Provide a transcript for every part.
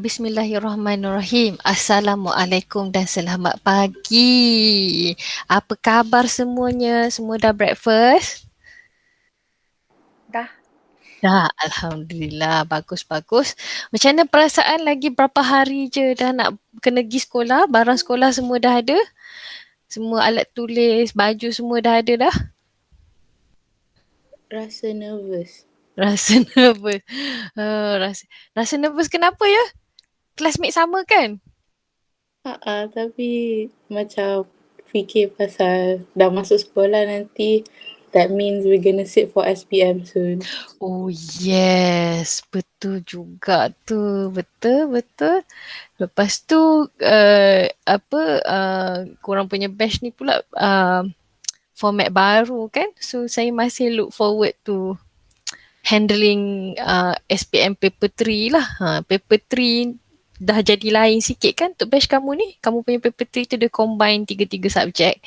Bismillahirrahmanirrahim. Assalamualaikum dan selamat pagi. Apa khabar semuanya? Semua dah breakfast? Dah. Dah, Alhamdulillah. Bagus-bagus. Macam mana perasaan lagi berapa hari je dah nak kena pergi sekolah? Barang sekolah semua dah ada? Semua alat tulis, baju semua dah ada dah? Rasa nervous. Rasa nervous. Rasa nervous kenapa ya? Classmate sama kan? Tapi macam fikir pasal dah masuk sekolah nanti, that means we're gonna sit for SPM soon. Oh yes, betul juga tu. Betul, betul. Lepas tu korang punya batch ni pula format baru kan. So saya masih look forward to handling SPM paper 3 lah. Paper 3 dah jadi lain sikit kan untuk batch kamu ni. Kamu punya paper 3 tu dia combine 3-3 subjek.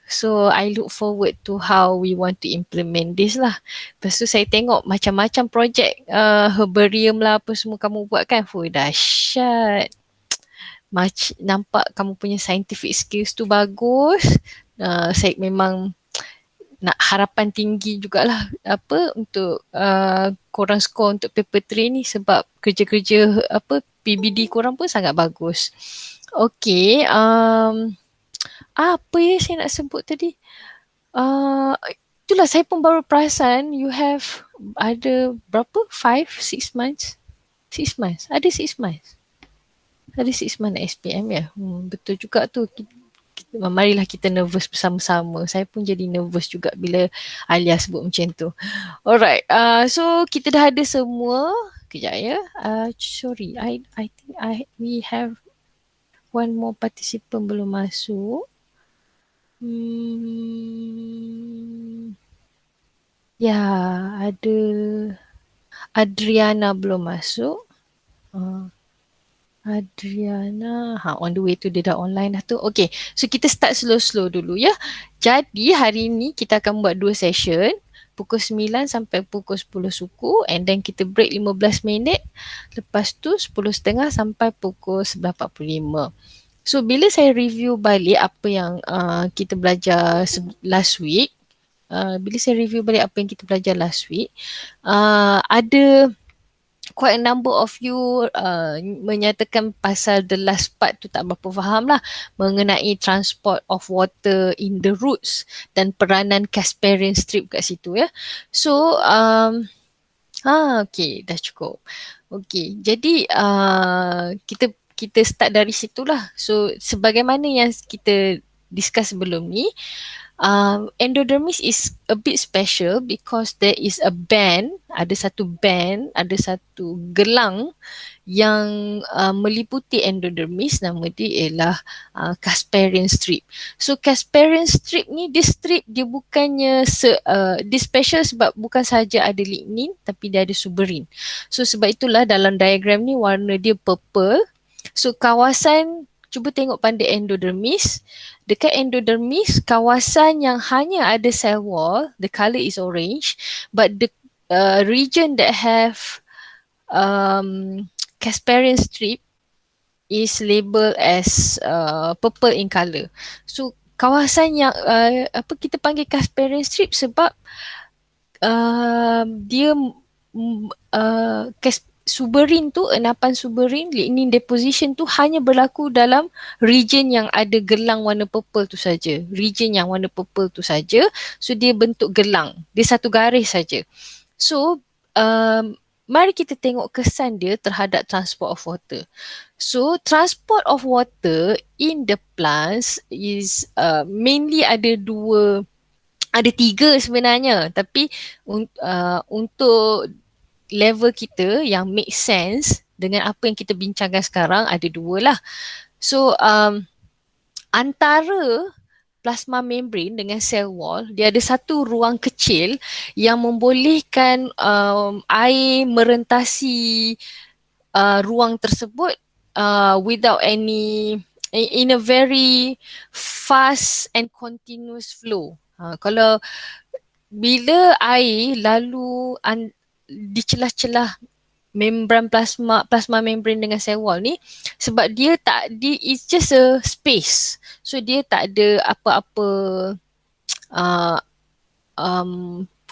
So I look forward to how we want to implement this lah. Lepas tu saya tengok macam-macam projek herbarium lah apa semua kamu buat kan. Fuh dahsyat. Nampak kamu punya scientific skills tu bagus. Saya memang nak harapan tinggi jugalah untuk korang score untuk paper 3 ni sebab kerja-kerja PBD korang pun sangat bagus. Okay, apa ya saya nak sebut tadi? Itulah saya pun baru perasan you have ada berapa? 5-6 months? 6 months? Ada 6 months? Ada 6 months SPM ya? Betul juga tu. Marilah kita nervous bersama-sama. Saya pun jadi nervous juga bila Alia sebut macam tu. Alright, so kita dah ada semua. Kejap ya. Sorry, I think we have one more participant belum masuk. Ya, ada Adriana belum masuk. Adriana, on the way tu dia dah online dah tu. Okay, so kita start slow-slow dulu ya. Jadi hari ni kita akan buat 2 session. Pukul 9 sampai pukul 10 suku and then kita break 15 minit. Lepas tu 10.30 sampai pukul 11.45. So bila saya review balik apa yang kita belajar last week, bila saya review balik apa yang kita belajar last week, ada quite a number of you menyatakan pasal the last part tu tak berapa faham lah mengenai transport of water in the roots dan peranan Casparian strip kat situ ya. So okay, dah cukup. Okay, jadi kita start dari situlah. So sebagaimana yang kita discuss sebelum ni, endodermis is a bit special because there is a band, ada satu gelang yang meliputi endodermis, nama dia ialah Casparian strip. So Casparian strip ni, dia bukannya dia special sebab bukan sahaja ada lignin tapi dia ada suberin. So sebab itulah dalam diagram ni warna dia purple. So kawasan, cuba tengok pandai endodermis. Dekat endodermis, kawasan yang hanya ada cell wall, the colour is orange, but the region that have Casparian strip is labelled as purple in colour. So kawasan yang kita panggil Casparian strip sebab dia suberin tu, enapan suberin, lignin deposition tu hanya berlaku dalam region yang ada gelang warna purple tu saja. Region yang warna purple tu saja. So dia bentuk gelang. Dia satu garis saja. So mari kita tengok kesan dia terhadap transport of water. So transport of water in the plants is mainly ada tiga sebenarnya, tapi untuk level kita yang make sense dengan apa yang kita bincangkan sekarang ada dua lah. So antara plasma membrane dengan cell wall, dia ada satu ruang kecil yang membolehkan air merentasi ruang tersebut without in a very fast and continuous flow. Kalau bila air lalu di celah-celah membran plasma membrane dengan cell wall ni, sebab dia it's just a space. So dia tak ada apa-apa uh,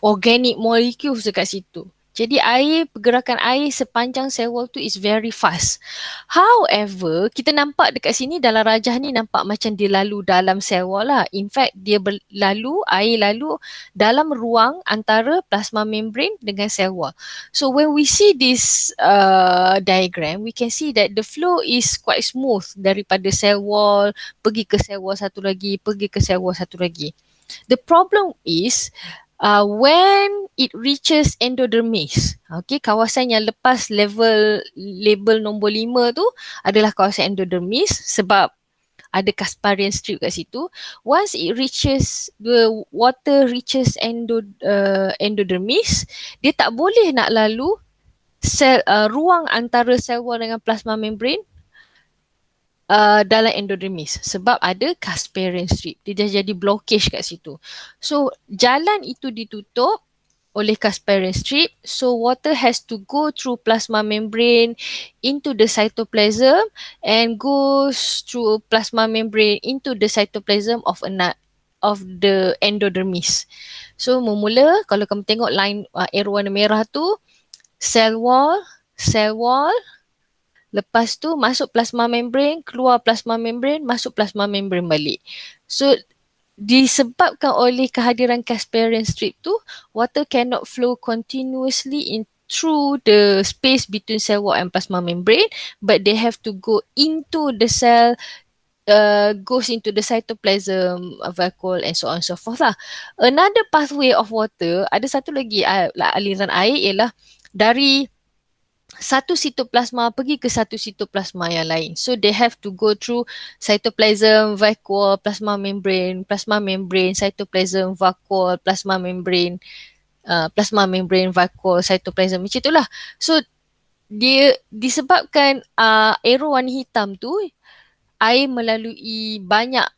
organic molecules dekat situ. Jadi pergerakan air sepanjang sel wall tu is very fast. However, kita nampak dekat sini dalam rajah ni nampak macam dia lalu dalam sel wall lah. In fact, air lalu dalam ruang antara plasma membrane dengan sel wall. So when we see this diagram, we can see that the flow is quite smooth daripada sel wall, pergi ke sel wall satu lagi, pergi ke sel wall satu lagi. The problem is when it reaches endodermis, okay, kawasan yang lepas label nombor 5 tu adalah kawasan endodermis sebab ada Casparian strip kat situ. Once it reaches, the water reaches endodermis, dia tak boleh nak lalu ruang antara sel wall dengan plasma membrane dalam endodermis sebab ada Casparian strip. Dia dah jadi blockage kat situ. So jalan itu ditutup oleh Casparian strip, so water has to go through plasma membrane into the cytoplasm and goes through plasma membrane into the cytoplasm of the endodermis. So memula kalau kamu tengok line arrow warna merah tu, cell wall, lepas tu masuk plasma membrane, keluar plasma membrane, masuk plasma membrane balik. So disebabkan oleh kehadiran Casparian strip tu, water cannot flow continuously through the space between cell wall and plasma membrane, but they have to go into the cell, goes into the cytoplasm, vacuole and so on and so forth lah. Another pathway of water, ada satu lagi aliran air ialah dari satu sitoplasma pergi ke satu sitoplasma yang lain. So they have to go through cytoplasm, vacuole, plasma membrane, cytoplasm, vacuole, plasma membrane, vacuole, cytoplasm, macam itulah. So dia disebabkan arrow warna hitam tu, air melalui banyak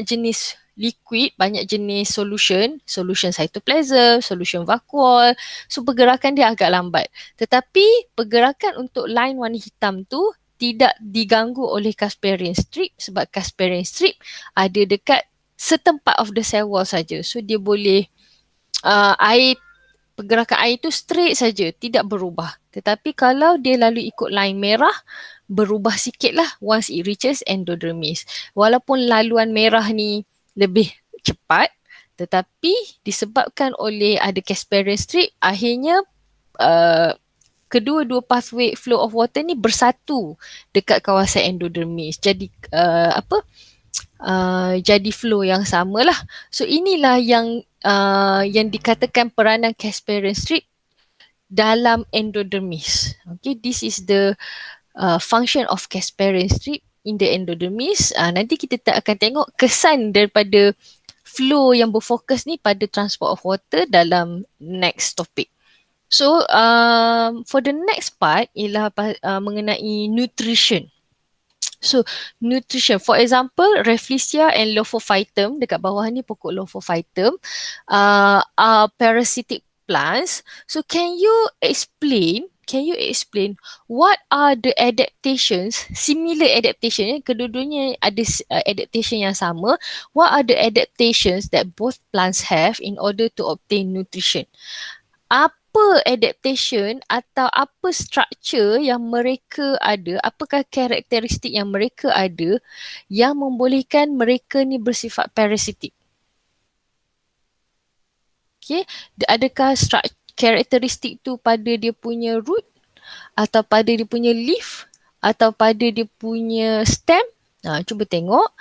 jenis liquid, banyak jenis solution cytoplasm, solution vacuole. So pergerakan dia agak lambat. Tetapi pergerakan untuk line warna hitam tu tidak diganggu oleh Casparian strip sebab Casparian strip ada dekat setempat of the cell wall saja. So dia boleh pergerakan air tu straight saja, tidak berubah. Tetapi kalau dia lalu ikut line merah, berubah sikit lah once it reaches endodermis. Walaupun laluan merah ni lebih cepat, tetapi disebabkan oleh ada Casparian strip, akhirnya kedua-dua pathway flow of water ni bersatu dekat kawasan endodermis. Jadi jadi flow yang sama lah. So inilah yang dikatakan peranan Casparian strip dalam endodermis. Okay, this is the function of Casparian strip in the endodermis. Nanti kita akan tengok kesan daripada flow yang berfokus ni pada transport of water dalam next topic. So for the next part ialah mengenai nutrition. So nutrition, for example, Rafflesia and Lophophilum, dekat bawah ni pokok Lophophilum, are parasitic plants. So can you explain what are the adaptations, similar adaptation, kedua-duanya ada adaptation yang sama. What are the adaptations that both plants have in order to obtain nutrition? Apa adaptation atau apa structure yang mereka ada, apakah karakteristik yang mereka ada yang membolehkan mereka ni bersifat parasitik? Okay, adakah karakteristik tu pada dia punya root atau pada dia punya leaf atau pada dia punya stem? Cuba tengok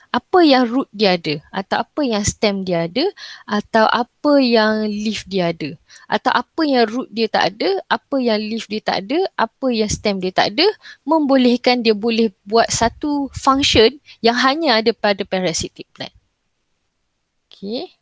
apa yang root dia ada, atau apa yang stem dia ada, atau apa yang leaf dia ada, atau apa yang root dia tak ada, apa yang leaf dia tak ada, apa yang stem dia tak ada, membolehkan dia boleh buat satu function yang hanya ada pada parasitic plant. Okay.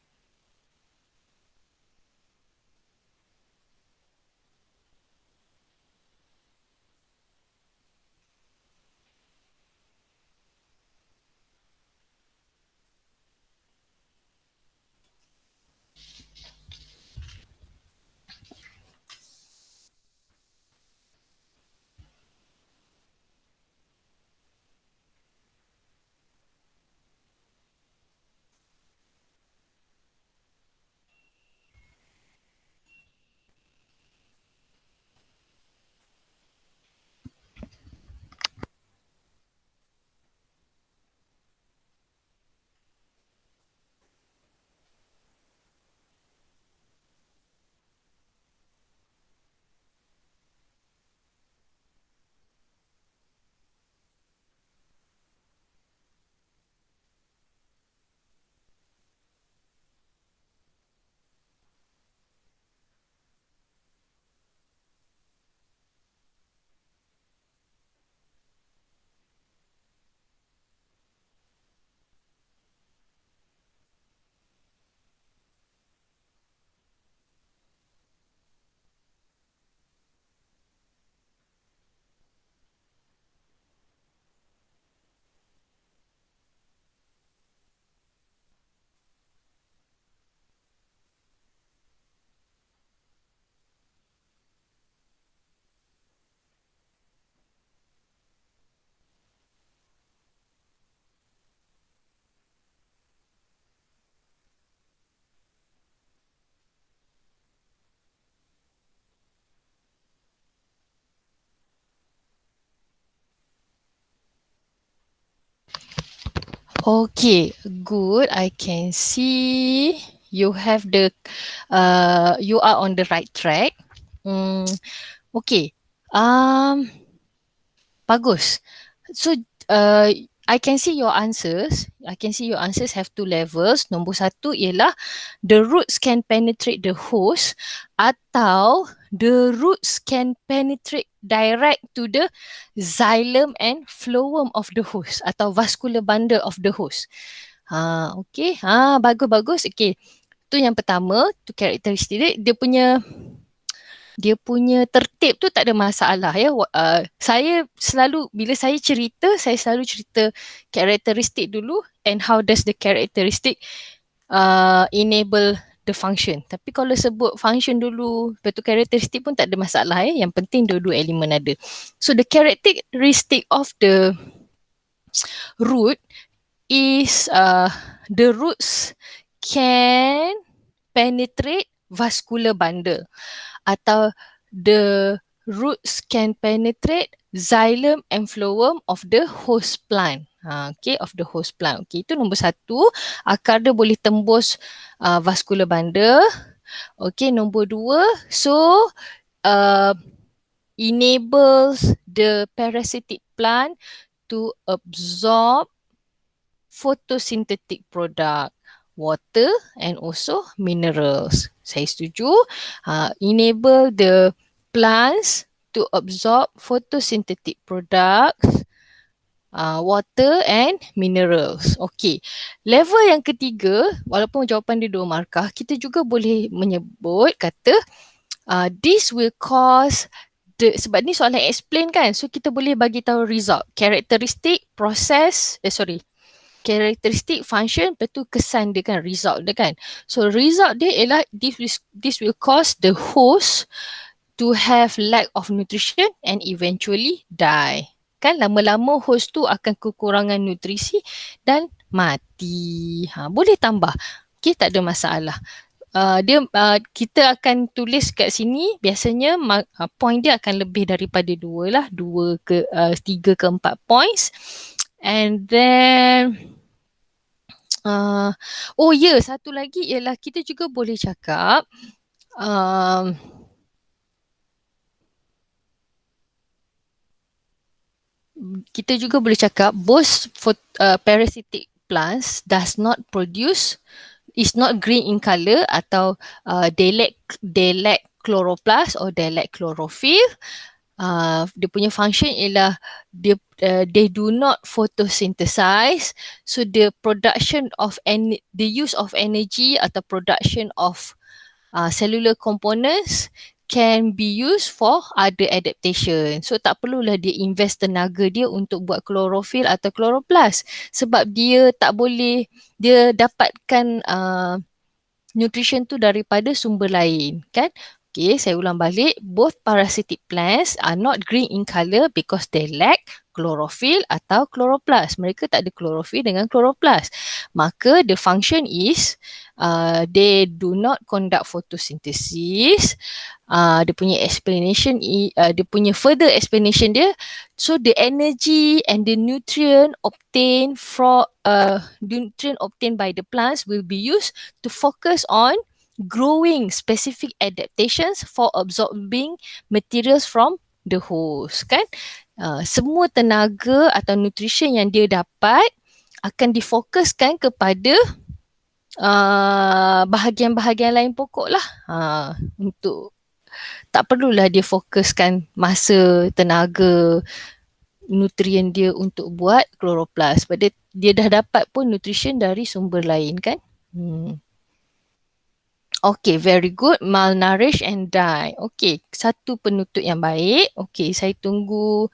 Okay, good. I can see you have you are on the right track. Mm, okay. Um, Bagus. So, uh, I can see your answers. I can see your answers have two levels. Nombor satu ialah the roots can penetrate the host atau the roots can penetrate direct to the xylem and phloem of the host atau vascular bundle of the host. Okay. Bagus-bagus. Okay. Tu yang pertama, tu karakteristik dia, dia punya tertib tu tak ada masalah ya. Saya selalu bila saya selalu cerita karakteristik dulu and how does the characteristic enable the function. Tapi kalau sebut function dulu, lepas tu karakteristik pun tak ada masalah ya. Yang penting dua-dua elemen ada. So the characteristic of the root is the roots can penetrate vascular bundle atau the roots can penetrate xylem and phloem of the host plant. Okay, of the host plant. Okay, itu nombor satu. Akar dia boleh tembus vascular bundle. Okay, nombor dua. So, enables the parasitic plant to absorb photosynthetic product, water and also minerals. Saya setuju. Enable the plants to absorb photosynthetic products, water and minerals. Okay. Level yang ketiga, walaupun jawapan dia 2 markah, kita juga boleh menyebut kata this will cause sebab ni soalan explain kan, so kita boleh bagi tahu result, karakteristik, proses, karakteristik, function, lepas tu kesan dia kan, result dia kan. So result dia ialah this will cause the host to have lack of nutrition and eventually die. Kan lama-lama host tu akan kekurangan nutrisi dan mati. Boleh tambah. Okay, tak ada masalah. Kita akan tulis kat sini biasanya point dia akan lebih daripada 2 lah, 3 ke 4 points. And then satu lagi ialah kita juga boleh cakap both parasitic plants is not green in color atau they lack chloroplast or they lack chlorophyll. Dia punya function ialah they do not photosynthesize, so the use of energy atau production of cellular components can be used for other adaptation. So tak perlulah dia invest tenaga dia untuk buat chlorophyll atau chloroplast sebab dia dapatkan nutrition tu daripada sumber lain kan. Okay, saya ulang balik. Both parasitic plants are not green in color because they lack chlorophyll atau chloroplast. Mereka tak ada chlorophyll dengan chloroplast. Maka the function is they do not conduct photosynthesis. Dia punya explanation, dia punya further explanation dia, so the energy and the nutrient obtained by the plants will be used to focus on growing specific adaptations for absorbing materials from the host kan. Semua tenaga atau nutrition yang dia dapat akan difokuskan kepada bahagian-bahagian lain pokok lah. Untuk tak perlulah dia fokuskan masa, tenaga, nutrien dia untuk buat chloroplast. Sebab dia dah dapat pun nutrition dari sumber lain kan. Okay, very good. Malnourished and die. Okay, satu penutup yang baik. Okay, saya tunggu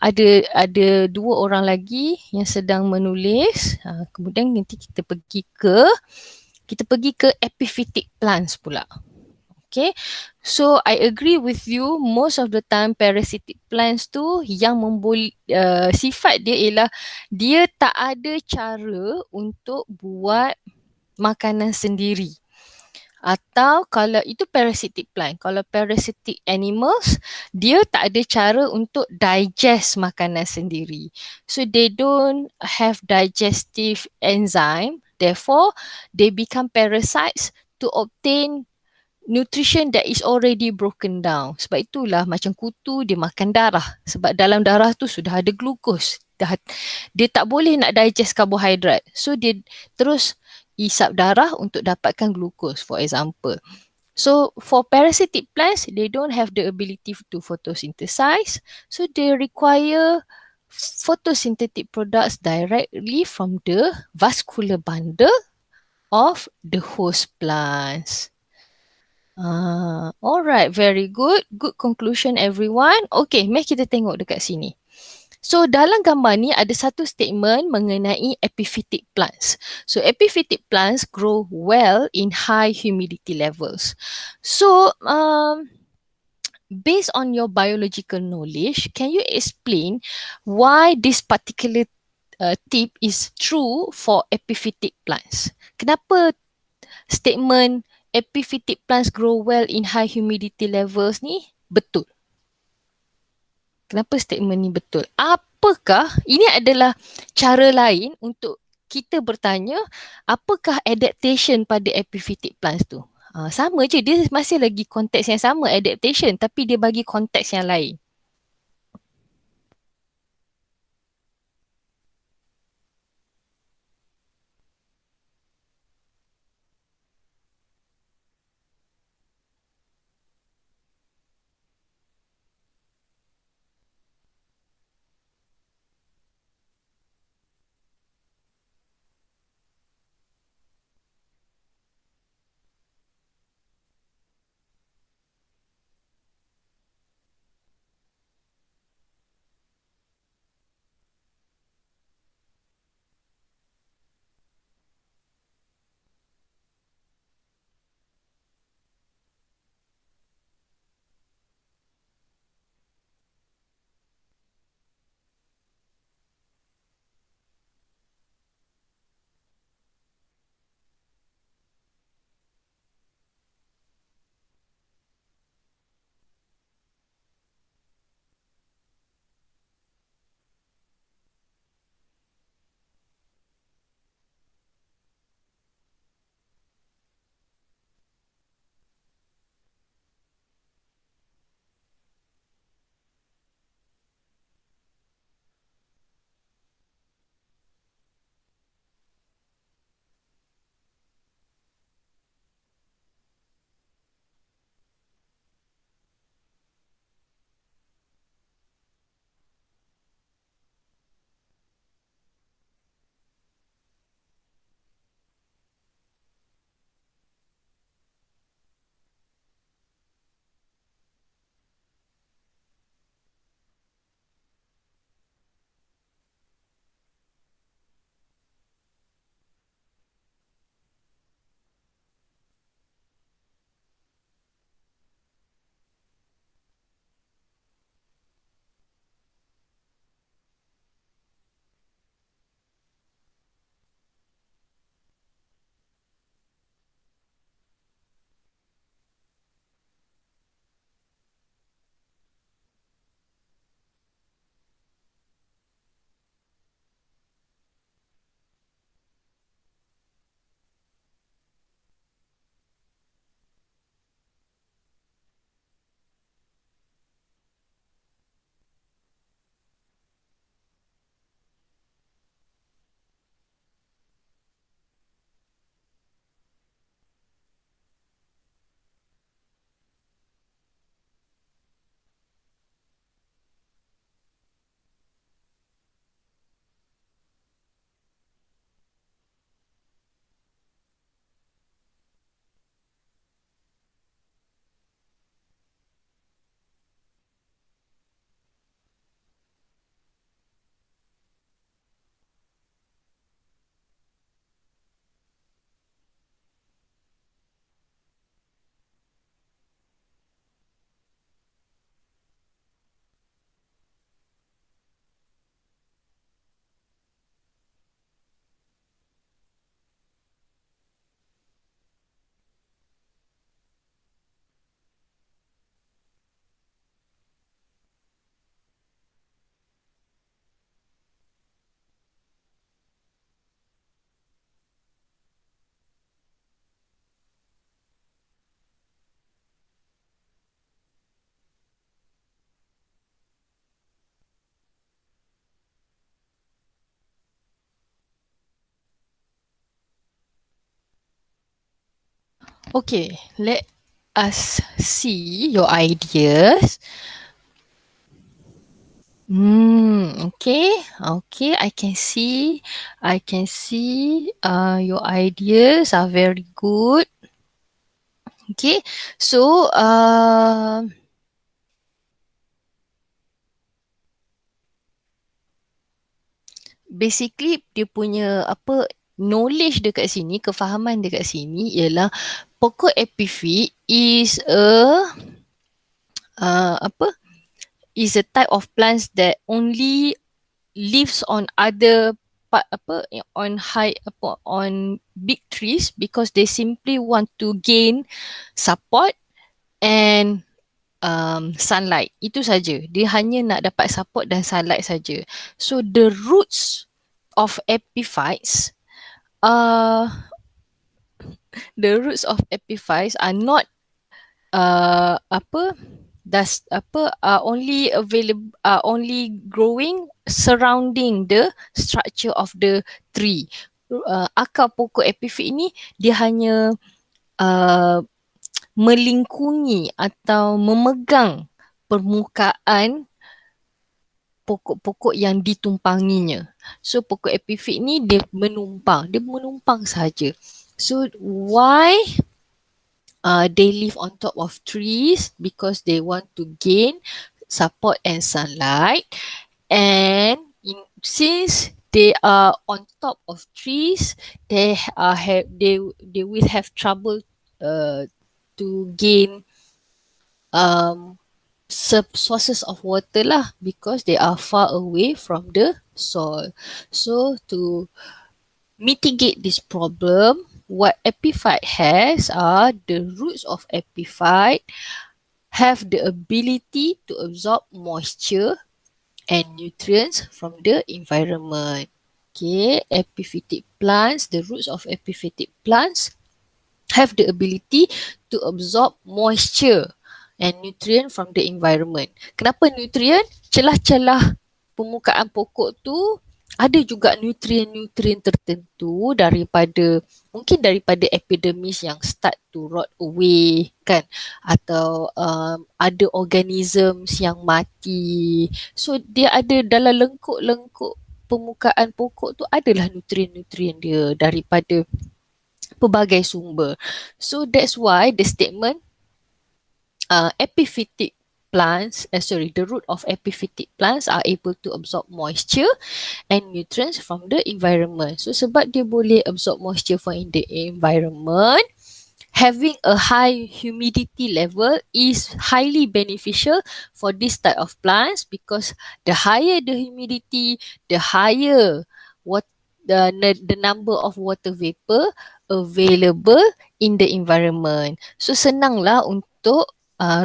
ada 2 orang lagi yang sedang menulis. Kemudian nanti kita pergi ke epiphytic plants pula. Okay, so I agree with you. Most of the time parasitic plants tu yang sifat dia ialah dia tak ada cara untuk buat makanan sendiri. Atau kalau itu parasitic plant, kalau parasitic animals, dia tak ada cara untuk digest makanan sendiri. So they don't have digestive enzyme, therefore they become parasites to obtain nutrition that is already broken down. Sebab itulah macam kutu dia makan darah. Sebab dalam darah tu sudah ada glukos. Dia tak boleh nak digest karbohidrat. So dia terus isap darah untuk dapatkan glukos, for example. So for parasitic plants, they don't have the ability to photosynthesize. So they require photosynthetic products directly from the vascular bundle of the host plants. Alright, very good. Good conclusion everyone. Okay, mari kita tengok dekat sini. So dalam gambar ni ada satu statement mengenai epiphytic plants. So epiphytic plants grow well in high humidity levels. So based on your biological knowledge, can you explain why this particular tip is true for epiphytic plants? Kenapa statement epiphytic plants grow well in high humidity levels ni betul? Kenapa statement ni betul? Apakah ini adalah cara lain untuk kita bertanya apakah adaptation pada epiphytic plants tu? Sama je, dia masih lagi konteks yang sama, adaptation, tapi dia bagi konteks yang lain. Okay, let us see your ideas. Okay, I can see your ideas are very good. Okay, so basically dia punya apa knowledge dekat sini, kefahaman dekat sini ialah pokok epiphyt is apa is a type of plants that only lives on other part apa on high apa on big trees because they simply want to gain support and sunlight. Itu saja. Dia hanya nak dapat support dan sunlight saja. So the roots of epiphytes uh the roots of epiphytes are not apa does apa are only available are only growing surrounding the structure of the tree. Akar pokok epiphyt ini dia hanya uh, melingkungi atau memegang permukaan pokok-pokok yang ditumpanginya. So pokok epiphyt ni dia menumpang saja. So why they live on top of trees? Because they want to gain support and sunlight, and since they are on top of trees, they will have trouble to gain um, sources of water lah, because they are far away from the soil. So to mitigate this problem, what epiphyte has are the roots of epiphyte have the ability to absorb moisture and nutrients from the environment. Okay, epiphytic plants, the roots of epiphytic plants have the ability to absorb moisture and nutrient from the environment. Kenapa nutrient? Celah-celah permukaan pokok tu ada juga nutrien-nutrien tertentu mungkin daripada epidermis yang start to rot away kan, atau ada organisms yang mati. So dia ada dalam lengkuk-lengkuk permukaan pokok tu adalah nutrien-nutrien dia daripada pelbagai sumber. So that's why the statement epiphytic plants, the root of epiphytic plants are able to absorb moisture and nutrients from the environment. So sebab dia boleh absorb moisture from the environment, having a high humidity level is highly beneficial for this type of plants, because the higher the humidity, the higher the number of water vapor available in the environment. So senanglah untuk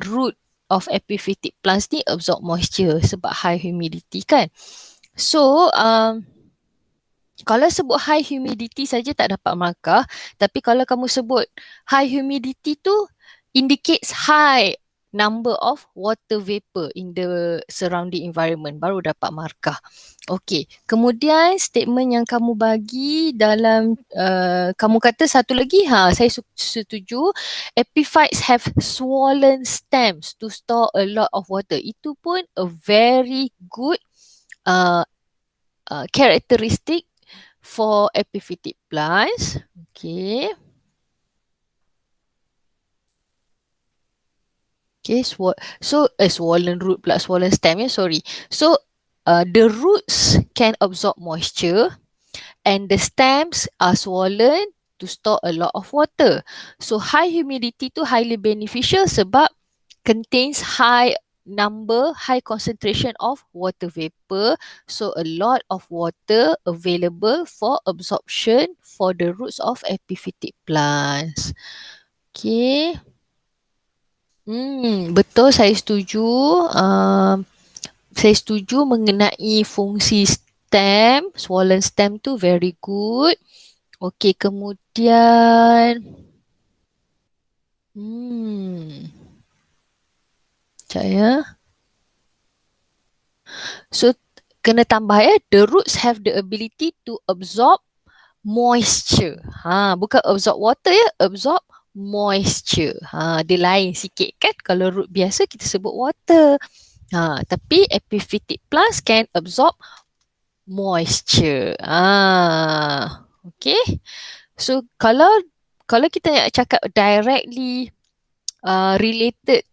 root of epiphytic plants ni absorb moisture sebab high humidity kan. So kalau sebut high humidity saja tak dapat markah, tapi kalau kamu sebut high humidity tu indicates high number of water vapor in the surrounding environment, baru dapat markah. Okey, kemudian statement yang kamu bagi dalam kamu kata satu lagi, saya setuju, epiphytes have swollen stems to store a lot of water. Itu pun a very good characteristic for epiphytic plants. Okay. Okay, so swollen root pula, swollen stem ya, sorry. So the roots can absorb moisture and the stems are swollen to store a lot of water. So high humidity tu highly beneficial sebab contains high concentration of water vapor. So a lot of water available for absorption for the roots of epiphytic plants. Okay. Betul, saya setuju. Saya setuju mengenai fungsi stem, swollen stem tu very good. Okey, kemudian sekejap ya. So kena tambah ya, the roots have the ability to absorb moisture. Bukan absorb water ya, absorb moisture. Dia lain sikit kan. Kalau root biasa kita sebut water. Tapi epiphytic plants can absorb moisture. Okay. So kalau kita nak cakap directly related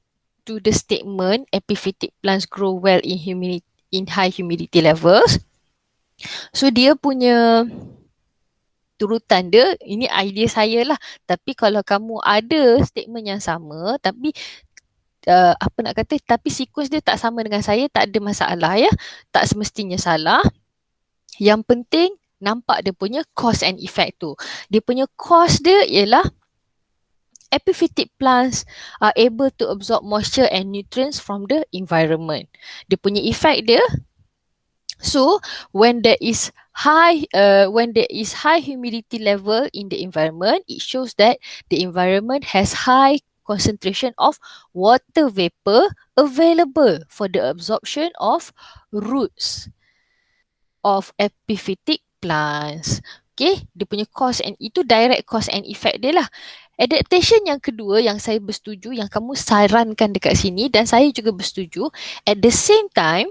to the statement epiphytic plants grow well in high humidity levels. So dia punya turutan dia, ini idea saya lah. Tapi kalau kamu ada statement yang sama tapi apa nak kata, tapi sequence dia tak sama dengan saya, tak ada masalah ya. Tak semestinya salah. Yang penting nampak dia punya cause and effect tu. Dia punya cause dia ialah epiphytic plants are able to absorb moisture and nutrients from the environment. Dia punya effect dia, so when there is high humidity level in the environment, it shows that the environment has high concentration of water vapor available for the absorption of roots of epiphytic plants. Okay, dia punya cause and itu direct cause and effect dia lah. Adaptation yang kedua yang saya bersetuju, yang kamu sarankan dekat sini dan saya juga bersetuju, at the same time,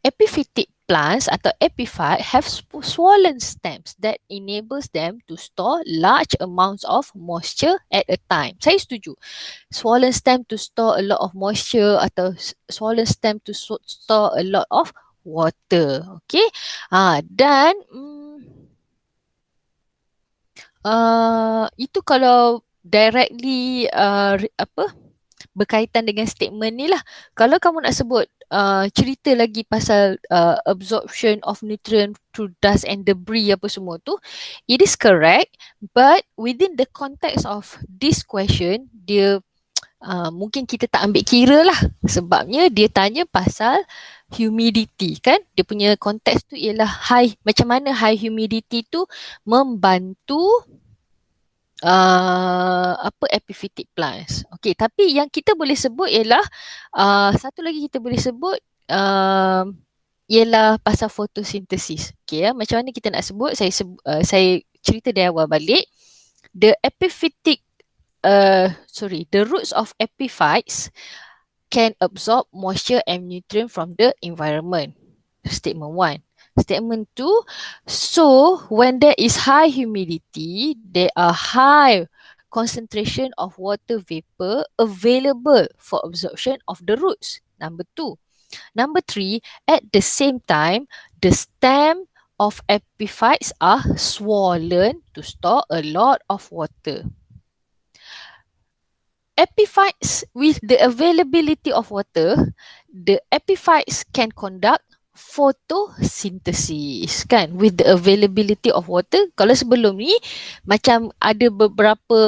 epiphytic plants atau epiphyte have swollen stems that enables them to store large amounts of moisture at a time. Saya setuju. Swollen stem to store a lot of moisture atau swollen stem to store a lot of water. Okay. Dan itu kalau directly berkaitan dengan statement ni lah. Kalau kamu nak sebut cerita lagi pasal absorption of nutrient through dust and debris apa semua tu, it is correct, but within the context of this question, dia mungkin kita tak ambil kira lah, sebabnya dia tanya pasal humidity kan. Dia punya konteks tu ialah macam mana high humidity tu membantu epiphytic plants. Okay, tapi yang kita boleh sebut ialah satu lagi kita boleh sebut ialah pasal fotosintesis. Okay, macam mana kita nak sebut, saya cerita dari awal balik. The roots of epiphytes can absorb moisture and nutrient from the environment. Statement 1. Statement 2, so when there is high humidity, there are high concentration of water vapor available for absorption of the roots. Number 2. Number 3, at the same time, the stem of epiphytes are swollen to store a lot of water. Epiphytes, with the availability of water, the epiphytes can conduct photosynthesis kan, with the availability of water. Kalau sebelum ni macam ada beberapa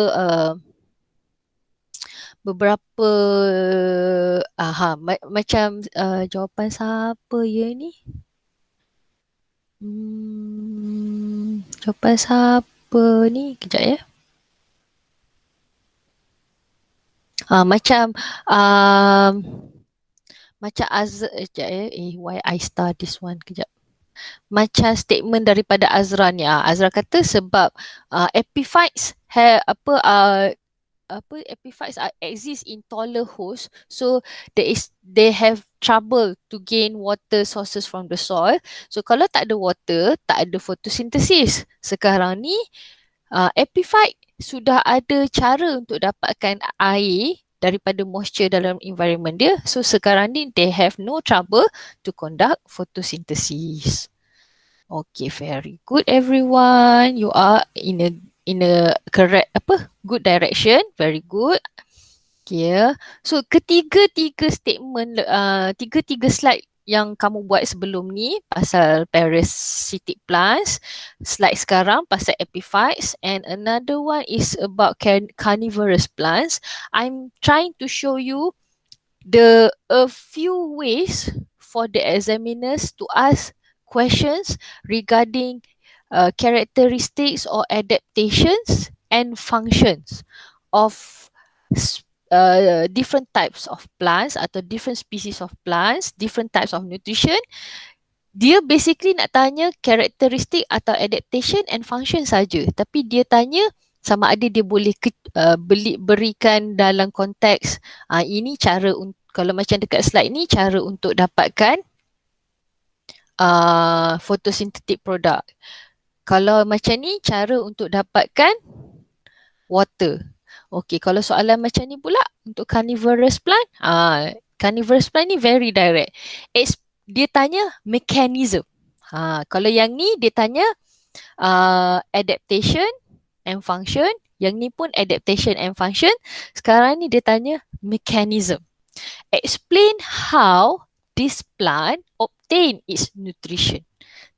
macam jawapan siapa ya ni? Jawapan siapa ni? Kejap ya. Macam why I star this one, kejap. Macam statement daripada Azra ni. Azra kata sebab epiphytes epiphytes exist in taller hosts, so they have trouble to gain water sources from the soil. So kalau tak ada water, tak ada photosynthesis. Sekarang ni epiphyte sudah ada cara untuk dapatkan air daripada moisture dalam environment dia. So sekarang ni they have no trouble to conduct photosynthesis. Okay, very good everyone. You are in a correct good direction. Very good. Okay. So tiga statement, tiga slide yang kamu buat sebelum ni pasal parasitic plants, slide sekarang pasal epiphytes, and another one is about carnivorous plants. I'm trying to show you a few ways for the examiners to ask questions regarding characteristics or adaptations and functions of different types of plants atau different species of plants, different types of nutrition. Dia basically nak tanya karakteristik atau adaptation and function saja, tapi dia tanya sama ada dia boleh berikan dalam konteks ini cara kalau macam dekat slide ni cara untuk dapatkan photosynthetic product. Kalau macam ni cara untuk dapatkan water. Okey, kalau soalan macam ni pula untuk carnivorous plant, carnivorous plant ni very direct. Dia tanya mechanism. Kalau yang ni dia tanya adaptation and function. Yang ni pun adaptation and function. Sekarang ni dia tanya mechanism. Explain how this plant obtain its nutrition.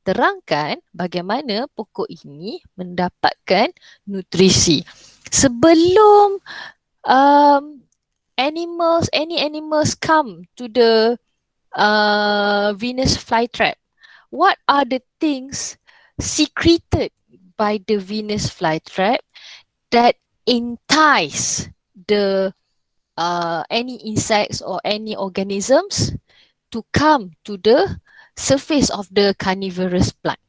Terangkan bagaimana pokok ini mendapatkan nutrisi. Sebelum any animals come to the Venus flytrap, what are the things secreted by the Venus flytrap that entice the any insects or any organisms to come to the surface of the carnivorous plant?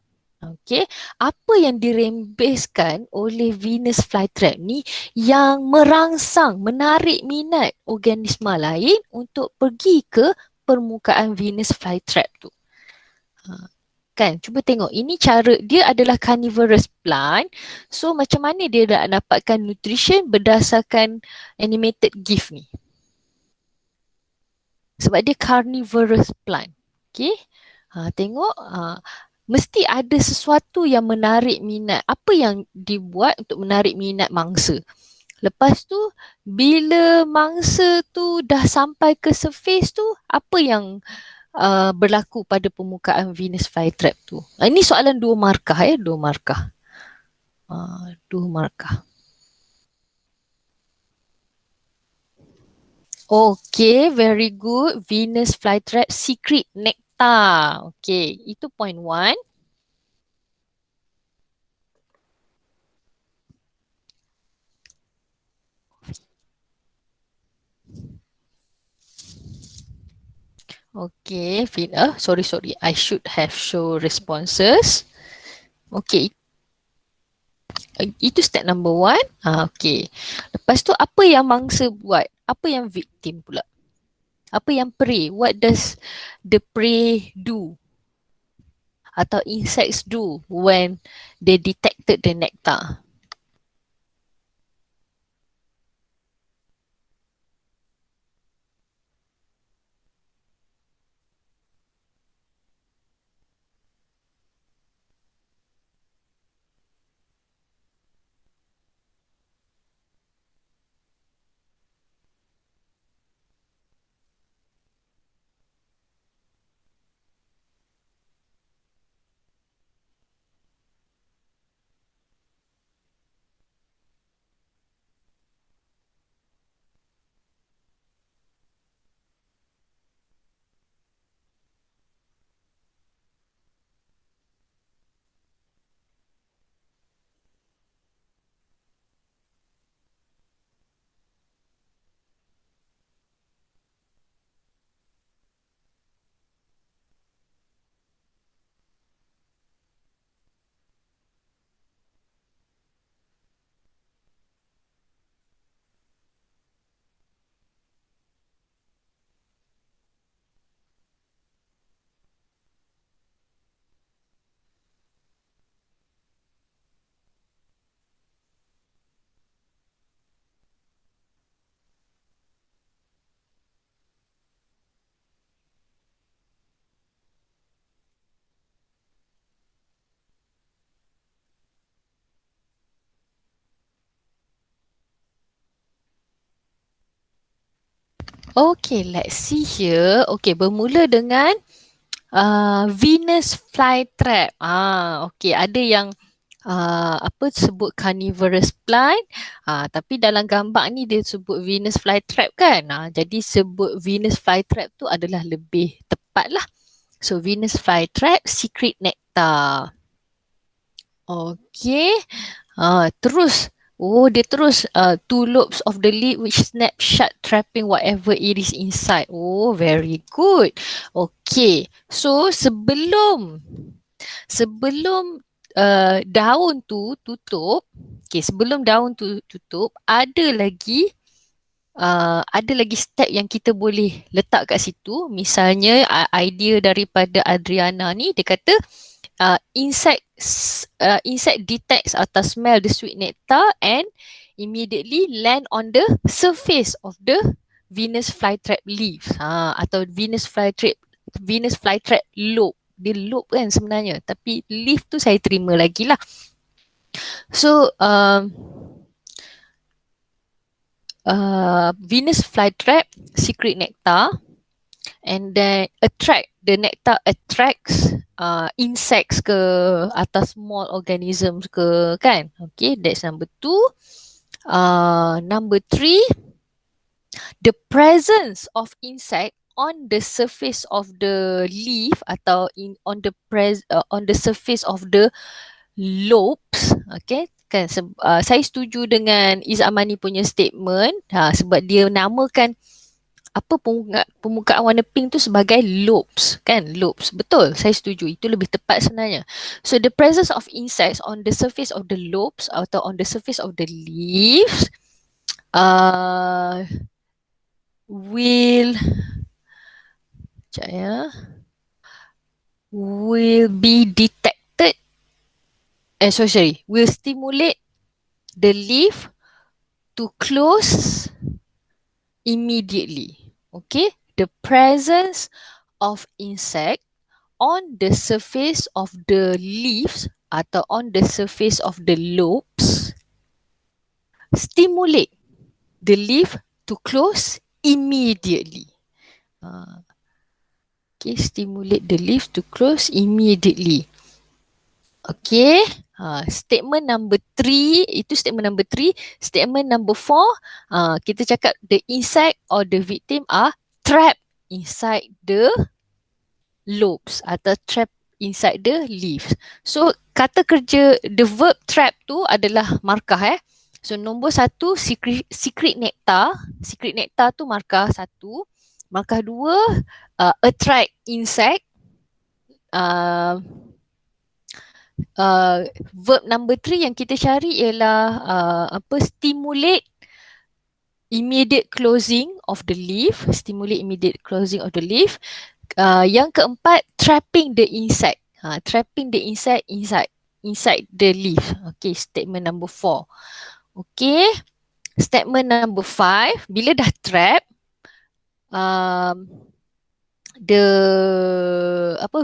Okay, apa yang dirembeskan oleh Venus flytrap ni yang merangsang, menarik minat organisma lain untuk pergi ke permukaan Venus flytrap tu? Kan, cuba tengok, ini cara dia adalah carnivorous plant. So macam mana dia nak dapatkan nutrition berdasarkan animated GIF ni? Sebab dia carnivorous plant. Okay, tengok, mesti ada sesuatu yang menarik minat. Apa yang dibuat untuk menarik minat mangsa? Lepas tu, bila mangsa tu dah sampai ke surface tu, apa yang berlaku pada permukaan Venus flytrap tu? Ini soalan 2 markah ya, 2 markah. 2 markah. Okay, very good. Venus flytrap secret nectar. Okay, itu point 1. Okay, sorry. I should have show responses. Okay, itu step number 1. Okay, lepas tu apa yang mangsa buat? Apa yang victim pula? Apa yang prey? What does the prey do? Atau insects do when they detected the nectar? Okay, let's see here. Okay, bermula dengan Venus flytrap. Okay, ada yang sebut carnivorous plant, tapi dalam gambar ni dia sebut Venus flytrap kan. Jadi sebut Venus flytrap tu adalah lebih tepat lah. So Venus flytrap secret nectar. Okay, terus dia terus 2 lobes of the lid which snap shut, trapping whatever it is inside. Oh, very good. Okay, so sebelum daun tu tutup, okay, sebelum daun tu tutup, ada lagi step yang kita boleh letak kat situ. Misalnya idea daripada Adriana ni, dia kata insect detects atau smell the sweet nectar and immediately land on the surface of the Venus flytrap leaves, atau Venus flytrap lobe. Dia lobe kan sebenarnya, tapi leaf tu saya terima lagi lah. So Venus flytrap secrete nectar, and then the nectar attracts insects ke atau small organisms ke, kan? Okay, that's number 2. Number 3, the presence of insect on the surface of the leaf atau on the surface of the lobes. Okay, kan, saya setuju dengan Izamani punya statement, sebab dia namakan apa permukaan warna pink tu sebagai lobes, kan? Lobes, betul, saya setuju, itu lebih tepat sebenarnya. So the presence of insects on the surface of the lobes atau on the surface of the leaves will be detected, will stimulate the leaf to close immediately. Okay, the presence of insect on the surface of the leaves atau on the surface of the lobes stimulate the leaf to close immediately. Okay, stimulate the leaf to close immediately. Okay, statement number 3, itu statement number 3. Statement number 4, kita cakap the insect or the victim are trapped inside the lobes atau trapped inside the leaves. So kata kerja the verb trap tu adalah markah. So nombor 1, secret nectar. Secret nectar tu markah 1. Markah 2, attract insect. Verb number 3 yang kita cari ialah stimulate immediate closing of the leaf. Stimulate immediate closing of the leaf. Yang keempat, trapping the insect. Trapping the insect inside the leaf. Okay, statement number 4. Okay, statement number 5, bila dah trap, the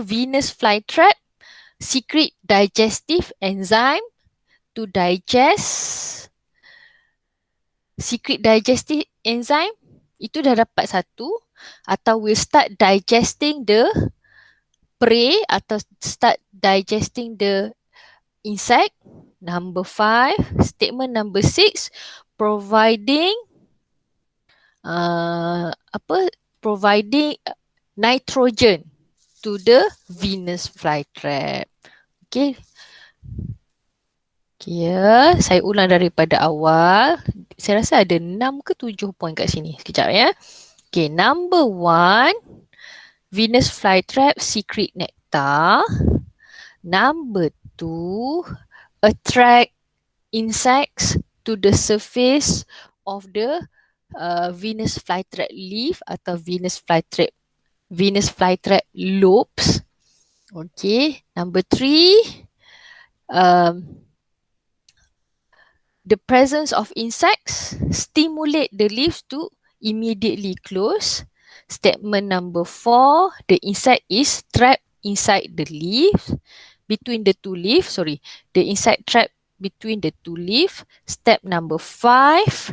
Venus flytrap secrete digestive enzyme to digest. Secret digestive enzyme itu dah dapat 1, atau will start digesting the prey atau start digesting the insect. Number 5, statement number 6, providing nitrogen to the Venus flytrap. Okay. Okay, saya ulang daripada awal. Saya rasa ada 6 ke 7 poin kat sini. Sekejap ya. Okay, number 1, Venus flytrap secrete nectar. Number 2, attract insects to the surface of the Venus flytrap leaf atau Venus flytrap lobes. Okay, number 3, the presence of insects stimulate the leaves to immediately close. Statement number 4, the insect is trapped inside the leaves, between the two leaves. The insect trapped between the two leaves. Step number 5,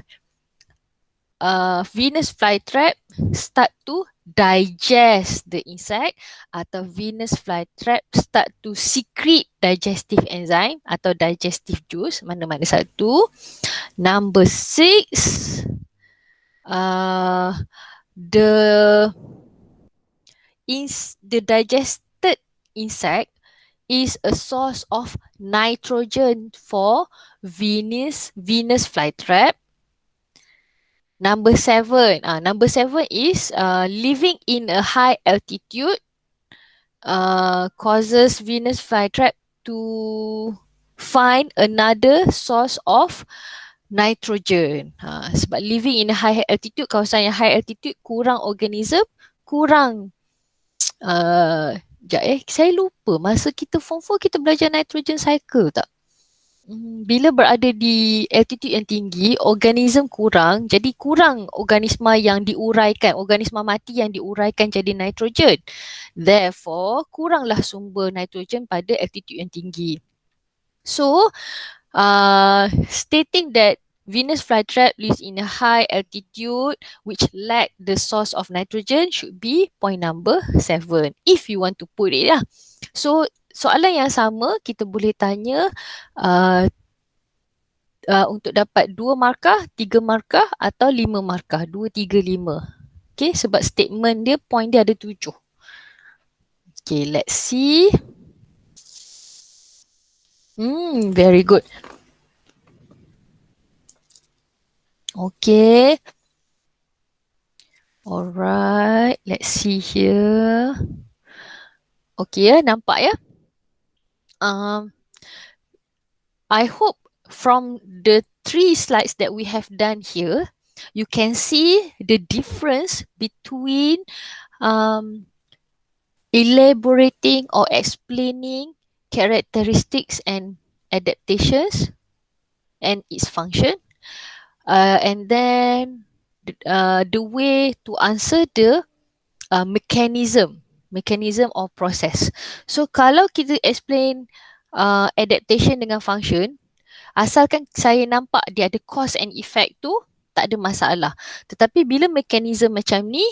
Venus flytrap start to digest the insect atau Venus flytrap start to secrete digestive enzyme atau digestive juice, mana-mana satu. Number 6, the digested insect is a source of nitrogen for Venus flytrap. Number 7, is living in a high altitude causes Venus flytrap to find another source of nitrogen. Sebab living in a high altitude, kawasan yang high altitude, kurang organism, kurang saya lupa masa kita form 4 kita belajar nitrogen cycle tak? Bila berada di altitude yang tinggi, organism kurang, jadi kurang organisma yang diuraikan, organisma mati yang diuraikan jadi nitrogen. Therefore, kuranglah sumber nitrogen pada altitude yang tinggi. So, stating that Venus flytrap lives in a high altitude which lack the source of nitrogen should be point number 7 if you want to put it lah. So soalan yang sama kita boleh tanya untuk dapat 2 markah, 3 markah atau 5 markah, 2, 3, 5. Okay, sebab statement dia point dia ada 7. Okay, let's see. Very good. Okay. Alright, let's see here. Okay, nampak ya? I hope from the 3 slides that we have done here, you can see the difference between elaborating or explaining characteristics and adaptations and its function. And then the way to answer the mechanism or process. So kalau kita explain adaptation dengan function, asalkan saya nampak dia ada cause and effect tu, tak ada masalah. Tetapi bila mekanisme macam ni,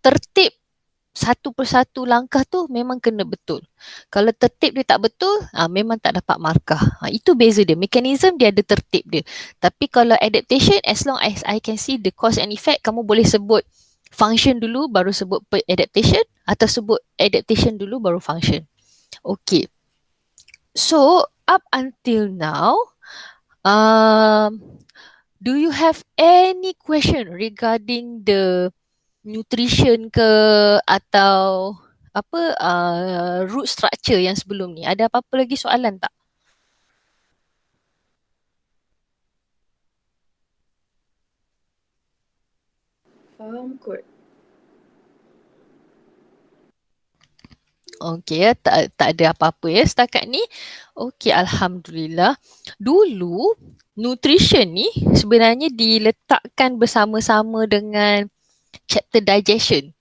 tertib satu persatu langkah tu memang kena betul. Kalau tertib dia tak betul, memang tak dapat markah. Itu beza dia. Mekanisme dia ada tertib dia. Tapi kalau adaptation, as long as I can see the cause and effect, kamu boleh sebut function dulu baru sebut adaptation atau sebut adaptation dulu baru function. Okay. So, up until now, do you have any question regarding the nutrition ke atau apa root structure yang sebelum ni? Ada apa-apa lagi soalan tak? Faham kot. Okey, tak ada apa-apa ya setakat ni. Okey, alhamdulillah. Dulu nutrition ni sebenarnya diletakkan bersama-sama dengan chapter digestion.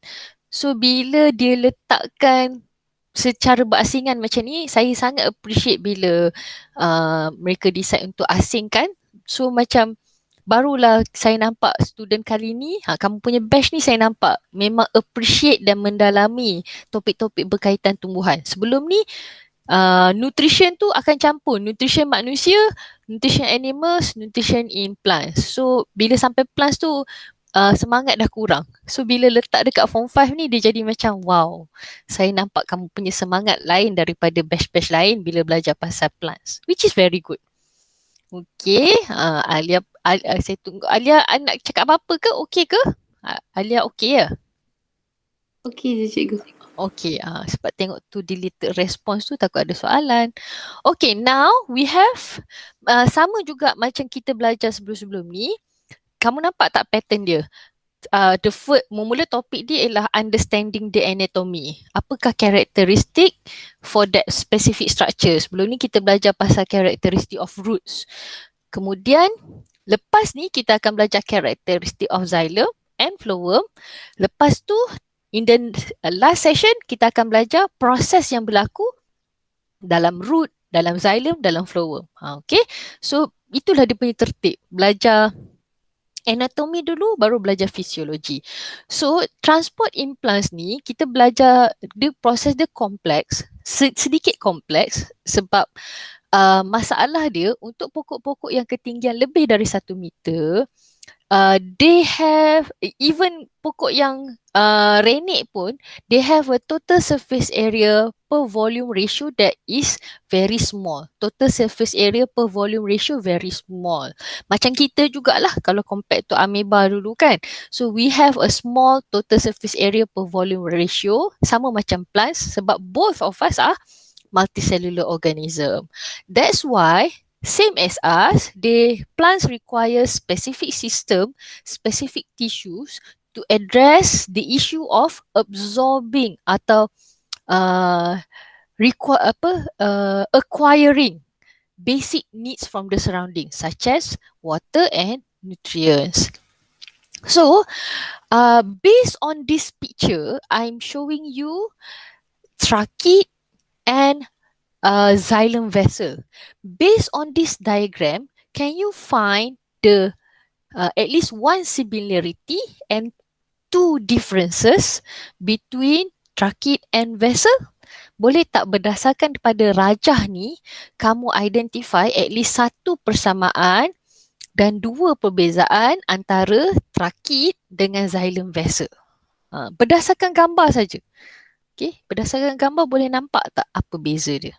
So bila dia letakkan secara berasingan macam ni, saya sangat appreciate bila mereka decide untuk asingkan. So macam barulah saya nampak student kali ni, kamu punya batch ni saya nampak memang appreciate dan mendalami topik-topik berkaitan tumbuhan. Sebelum ni nutrition tu akan campur nutrition manusia, nutrition animals, nutrition in plants. So bila sampai plants tu semangat dah kurang. So bila letak dekat form 5 ni dia jadi macam wow, saya nampak kamu punya semangat lain daripada batch-batch lain bila belajar pasal plants, which is very good. Okay, Alia, saya tunggu. Alia nak cakap apa-apa ke? Okay ke? Alia okay ya? Okey je cikgu. Okay, sebab tengok tu deleted response tu takut ada soalan. Okay, now we have sama juga macam kita belajar sebelum-sebelum ni. Kamu nampak tak pattern dia? The first, memula topik dia ialah understanding the anatomy. Apakah karakteristik for that specific structure? Sebelum ni kita belajar pasal karakteristik of roots. Kemudian lepas ni kita akan belajar karakteristik of xylem and phloem. Lepas tu in the last session kita akan belajar proses yang berlaku dalam root, dalam xylem, dalam phloem. Okay, so itulah dia punya tertib. Belajar anatomi dulu baru belajar fisiologi. So transport implants ni kita belajar dia proses dia kompleks, sedikit kompleks sebab masalah dia untuk pokok-pokok yang ketinggian lebih dari 1 meter, they have even pokok yang renek pun they have a total surface area per volume ratio that is very small. Total surface area per volume ratio very small. Macam kita jugalah kalau compare to amoeba dulu kan. So we have a small total surface area per volume ratio sama macam plants sebab both of us are multicellular organism. That's why, same as us, plants require specific system, specific tissues to address the issue of absorbing atau uh, acquiring basic needs from the surroundings such as water and nutrients. So, based on this picture, I'm showing you trachea and Xylem Vessel. Based on this diagram, can you find the at least one similarity and two differences between trachea and vessel? Boleh tak berdasarkan pada rajah ni, kamu identify at least satu persamaan dan dua perbezaan antara trachea dengan xylem vessel. Berdasarkan gambar saja. Okay, berdasarkan gambar boleh nampak tak apa beza dia?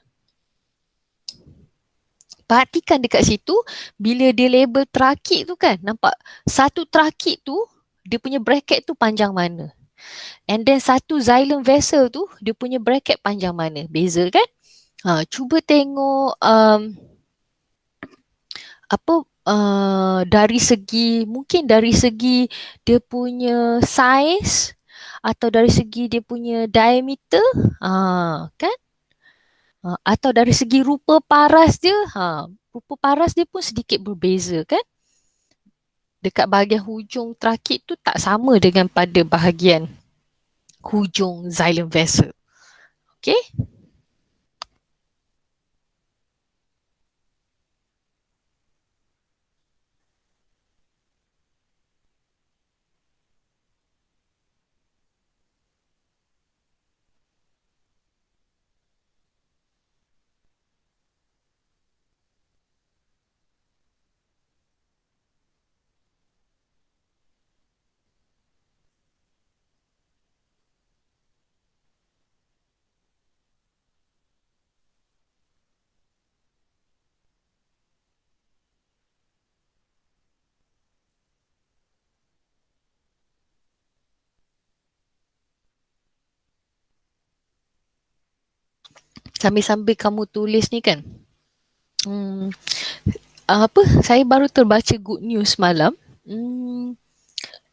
Perhatikan dekat situ, bila dia label trachea tu kan, nampak satu trachea tu, dia punya bracket tu panjang mana. And then satu xylem vessel tu, dia punya bracket panjang mana. Beza kan? Cuba tengok mungkin dari segi dia punya size atau dari segi dia punya diameter, kan? Atau dari segi rupa paras dia, rupa paras dia pun sedikit berbeza kan? Dekat bahagian hujung trachea tu tak sama dengan pada bahagian hujung xylem vessel. Okay? Sambil-sambil kamu tulis ni kan, saya baru terbaca good news malam.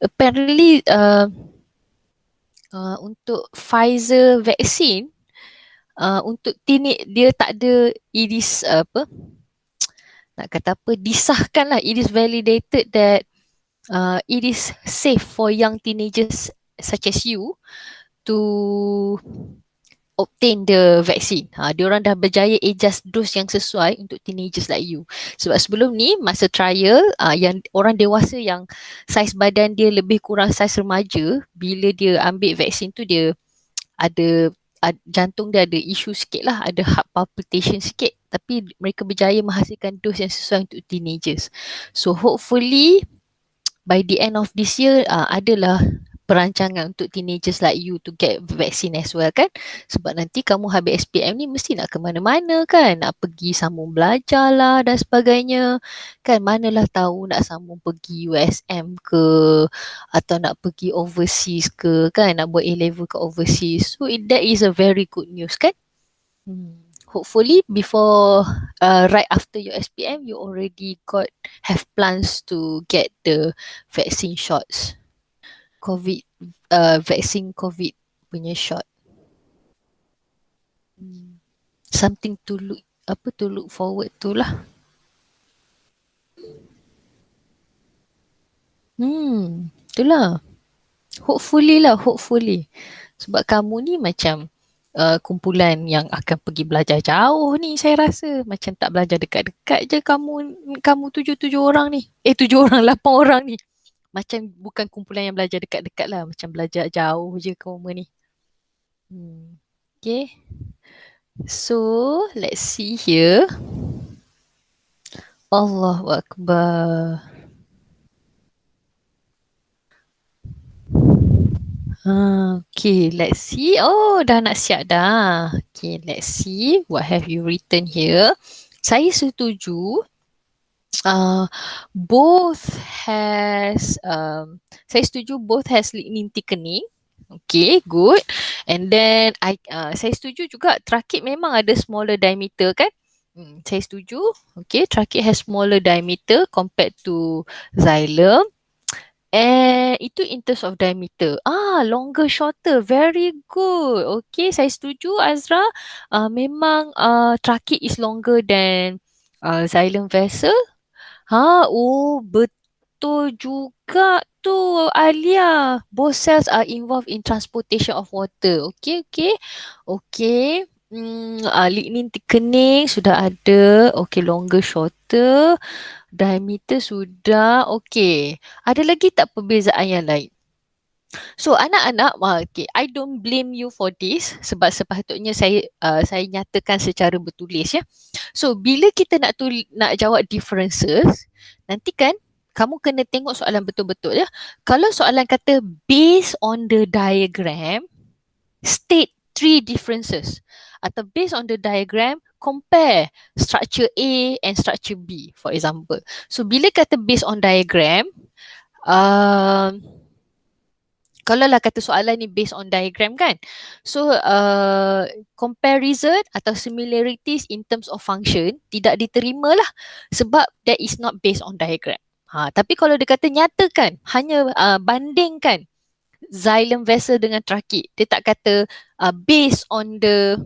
Apparently untuk Pfizer vaksin, untuk teenage dia tak ada disahkan lah, it is validated that it is safe for young teenagers such as you to obtain the vaccine. Diorang dah berjaya adjust dose yang sesuai untuk teenagers like you. Sebab sebelum ni masa trial, yang orang dewasa yang saiz badan dia lebih kurang saiz remaja, bila dia ambil vaksin tu dia ada jantung dia ada isu sikit lah, ada heart palpitation sikit, tapi mereka berjaya menghasilkan dos yang sesuai untuk teenagers. So hopefully by the end of this year adalah perancangan untuk teenagers like you to get vaccine as well kan. Sebab nanti kamu habis SPM ni mesti nak ke mana-mana kan, nak pergi sambung belajar lah dan sebagainya kan. Manalah tahu nak sambung pergi USM ke atau nak pergi overseas ke kan, nak buat A-level ke overseas. So that is a very good news kan. Hopefully before right after your SPM you already have plans to get the vaccine shots. Vaksin COVID punya shot. Something to look forward to lah. Itulah. Hopefully. Sebab kamu ni macam kumpulan yang akan pergi belajar jauh ni, saya rasa. Macam tak belajar dekat-dekat je kamu 7 orang ni. 7 orang, 8 orang ni. Macam bukan kumpulan yang belajar dekat-dekat lah. Macam belajar jauh je kamu ni. Okay. So, let's see here. Allahu Akbar. Okay, let's see. Oh, dah nak siap dah. Okay, let's see. What have you written here? Saya setuju. Both has lignin thickening. Okay, good. And then saya setuju juga trachea memang ada smaller diameter kan? Saya setuju. Okay, trachea has smaller diameter compared to xylem. And itu in terms of diameter. Longer, shorter. Very good. Okay, saya setuju Azra. Memang trachea is longer than xylem vessel. Betul juga tu Alia. Both cells are involved in transportation of water. Okay, okay. Okay. Lignin thickening sudah ada. Okay, longer, shorter. Diameter sudah. Okay. Ada lagi tak perbezaan yang lain? So anak-anak, okay, I don't blame you for this sebab sepatutnya saya nyatakan secara bertulis ya. So bila kita nak jawab differences, nanti kan kamu kena tengok soalan betul-betul ya. Kalau soalan kata based on the diagram, state three differences atau based on the diagram compare structure A and structure B for example. So bila kata based on diagram, kalau lah kata soalan ni based on diagram kan. So comparison atau similarities in terms of function tidak diterima lah sebab that is not based on diagram. Tapi kalau dia kata nyatakan, hanya bandingkan xylem vessel dengan trachea, dia tak kata based on the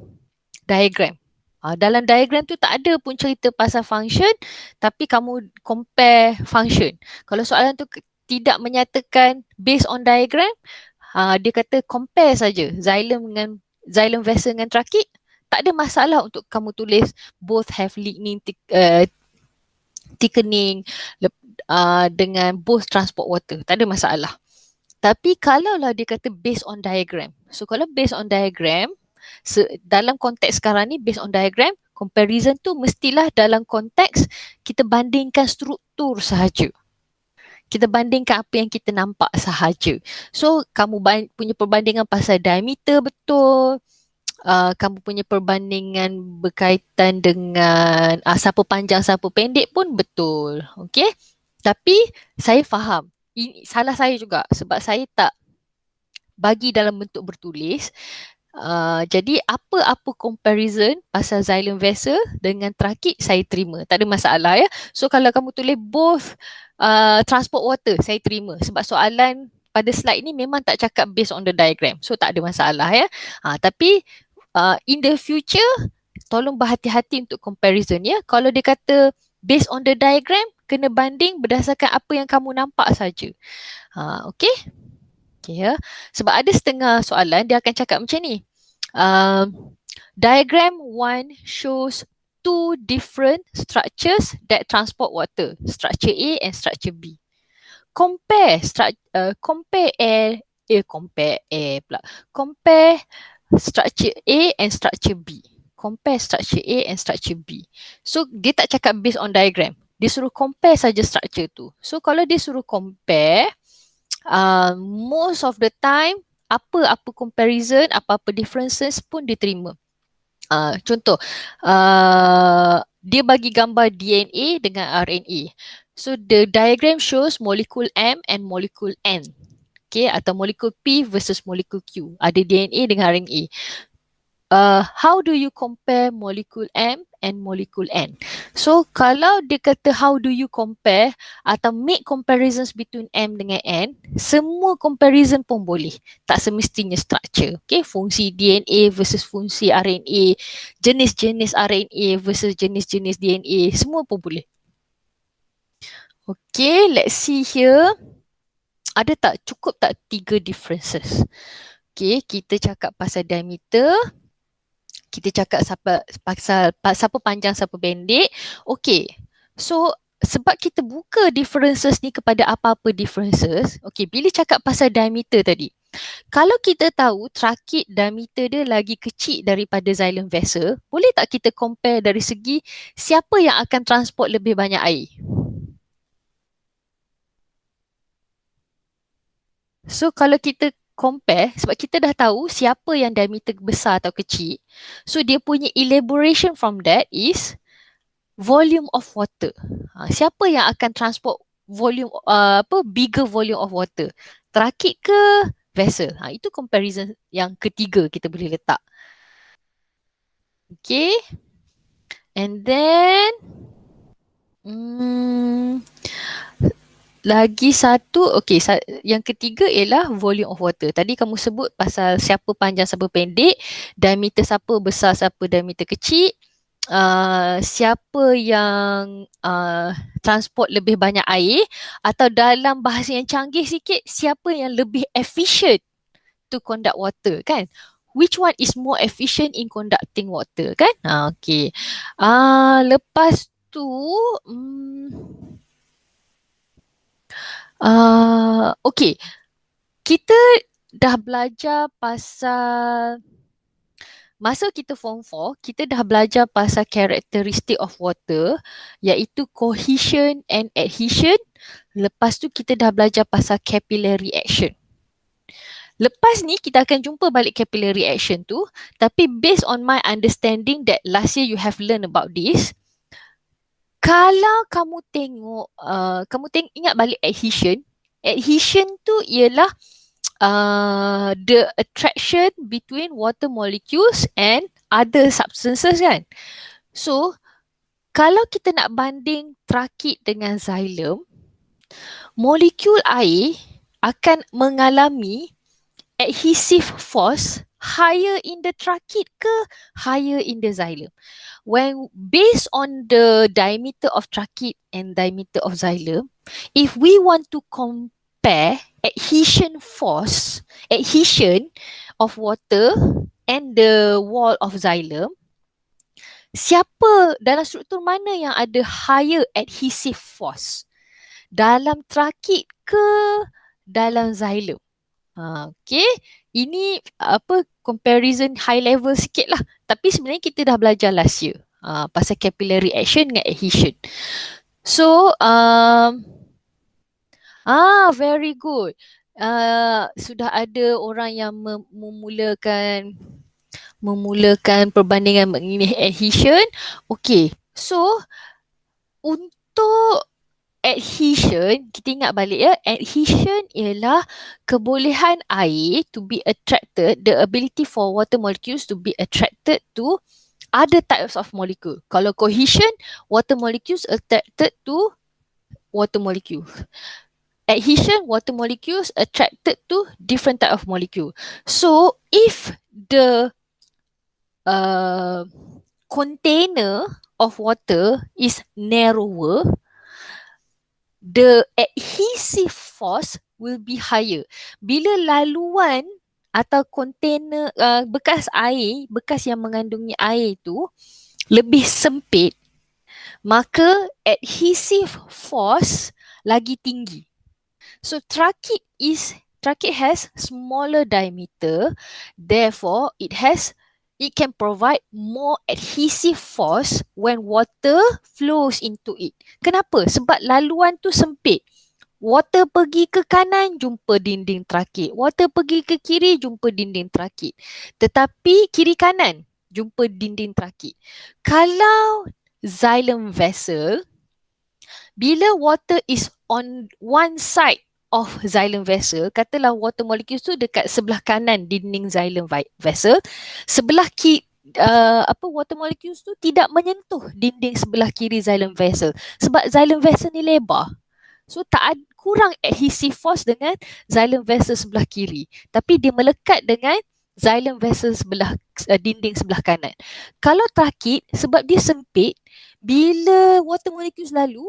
diagram. Dalam diagram tu tak ada pun cerita pasal function, tapi kamu compare function. Kalau soalan tu tidak menyatakan based on diagram, dia kata compare saja xylem vessel dengan trachea, tak ada masalah untuk kamu tulis both have lignin thickening dengan both transport water, tak ada masalah. Tapi kalaulah dia kata based on diagram, so kalau based on diagram, dalam konteks sekarang ni based on diagram, comparison tu mestilah dalam konteks kita bandingkan struktur sahaja. Kita bandingkan apa yang kita nampak sahaja. So kamu punya perbandingan pasal diameter betul, kamu punya perbandingan berkaitan dengan siapa panjang siapa pendek pun betul. Okay? Tapi saya faham, ini salah saya juga sebab saya tak bagi dalam bentuk bertulis. Jadi apa-apa comparison pasal xylem vessel dengan trachea saya terima, tak ada masalah ya. So kalau kamu tulis both transport water, saya terima sebab soalan pada slide ni memang tak cakap based on the diagram, so tak ada masalah ya. Tapi in the future tolong berhati-hati untuk comparison ya. Kalau dia kata based on the diagram, kena banding berdasarkan apa yang kamu nampak saja. Okay? Okay, ya. Sebab ada setengah soalan dia akan cakap macam ni. Diagram 1 shows two different structures that transport water, structure A and structure B. Compare structure A and structure B. Compare structure A and structure B. So dia tak cakap based on diagram. Dia suruh compare saja structure tu. So kalau dia suruh compare, most of the time apa-apa comparison, apa-apa differences pun diterima. Contoh, dia bagi gambar DNA dengan RNA. So the diagram shows molecule M and molecule N. Okay, atau molecule P versus molecule Q. Ada DNA dengan RNA. How do you compare molecule M and molecule N? So kalau dia kata how do you compare atau make comparisons between M dengan N, semua comparison pun boleh. Tak semestinya structure. Okay, fungsi DNA versus fungsi RNA, jenis-jenis RNA versus jenis-jenis DNA, semua pun boleh. Okay, let's see here. Ada tak, cukup tak 3 differences? Okay, kita cakap pasal diameter, kita cakap pasal siapa panjang siapa pendek. Okay, so sebab kita buka differences ni kepada apa-apa differences, okay, bila cakap pasal diameter tadi, kalau kita tahu trachea diameter dia lagi kecil daripada xylem vessel, boleh tak kita compare dari segi siapa yang akan transport lebih banyak air? So kalau kita compare, sebab kita dah tahu siapa yang diameter besar atau kecil, so dia punya elaboration from that is volume of water. Siapa yang akan transport volume bigger volume of water? Trachea ke vessel. Itu comparison yang ketiga kita boleh letak. Okay. And then lagi satu, okay, yang ketiga ialah volume of water. Tadi kamu sebut pasal siapa panjang siapa pendek, diameter siapa besar siapa diameter kecil, siapa yang transport lebih banyak air, atau dalam bahasa yang canggih sikit, siapa yang lebih efficient to conduct water, kan? Which one is more efficient in conducting water, kan? Okay. Lepas tu, okay, kita dah belajar pasal, masa kita form 4, kita dah belajar pasal characteristic of water, iaitu cohesion and adhesion. Lepas tu kita dah belajar pasal capillary action. Lepas ni kita akan jumpa balik capillary action tu, tapi based on my understanding that last year you have learned about this, kalau kamu tengok, ingat balik adhesion. Adhesion tu ialah the attraction between water molecules and other substances, kan? So, kalau kita nak banding trakit dengan xylem, molekul air akan mengalami adhesive force higher in the trakit ke higher in the xylem. When based on the diameter of trakit and diameter of xylem, if we want to compare adhesion force, adhesion of water and the wall of xylem, siapa dalam struktur mana yang ada higher adhesive force? Dalam trakit ke dalam xylem? Okay, ini comparison high level sikit lah. Tapi sebenarnya kita dah belajar last year pasal capillary action dengan adhesion. So, very good. Sudah ada orang yang memulakan perbandingan mengenai adhesion. Okay, so untuk adhesion, kita ingat balik ya, adhesion ialah kebolehan air to be attracted, the ability for water molecules to be attracted to other types of molecule. Kalau cohesion, water molecules attracted to water molecules. Adhesion, water molecules attracted to different type of molecule. So, if the container of water is narrower, the adhesive force will be higher. Bila laluan atau kontainer bekas air, bekas yang mengandungi air tu lebih sempit, maka adhesive force lagi tinggi. So trakit has smaller diameter, therefore it can provide more adhesive force when water flows into it. Kenapa? Sebab laluan tu sempit. Water pergi ke kanan, jumpa dinding trakit. Water pergi ke kiri, jumpa dinding trakit. Tetapi kiri kanan, jumpa dinding trakit. Kalau Xylem Vessel, bila water is on one side of Xylem Vessel, katalah water molecules tu dekat sebelah kanan dinding Xylem Vessel, sebelah water molecules tu tidak menyentuh dinding sebelah kiri Xylem Vessel sebab Xylem Vessel ni lebar. So kurang adhesive force dengan Xylem Vessel sebelah kiri, tapi dia melekat dengan Xylem Vessel sebelah dinding sebelah kanan. Kalau trakit, sebab dia sempit, bila water molecules lalu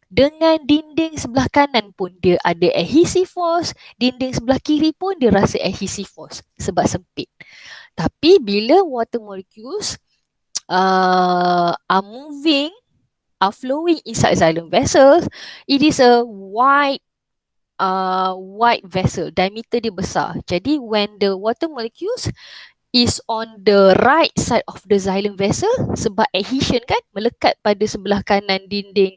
dengan dinding sebelah kanan pun dia ada adhesive force, dinding sebelah kiri pun dia rasa adhesive force sebab sempit. Tapi bila water molecules are flowing inside Xylem vessels, it is a wide vessel, diameter dia besar. Jadi when the water molecules is on the right side of the Xylem vessel, sebab adhesion kan, melekat pada sebelah kanan dinding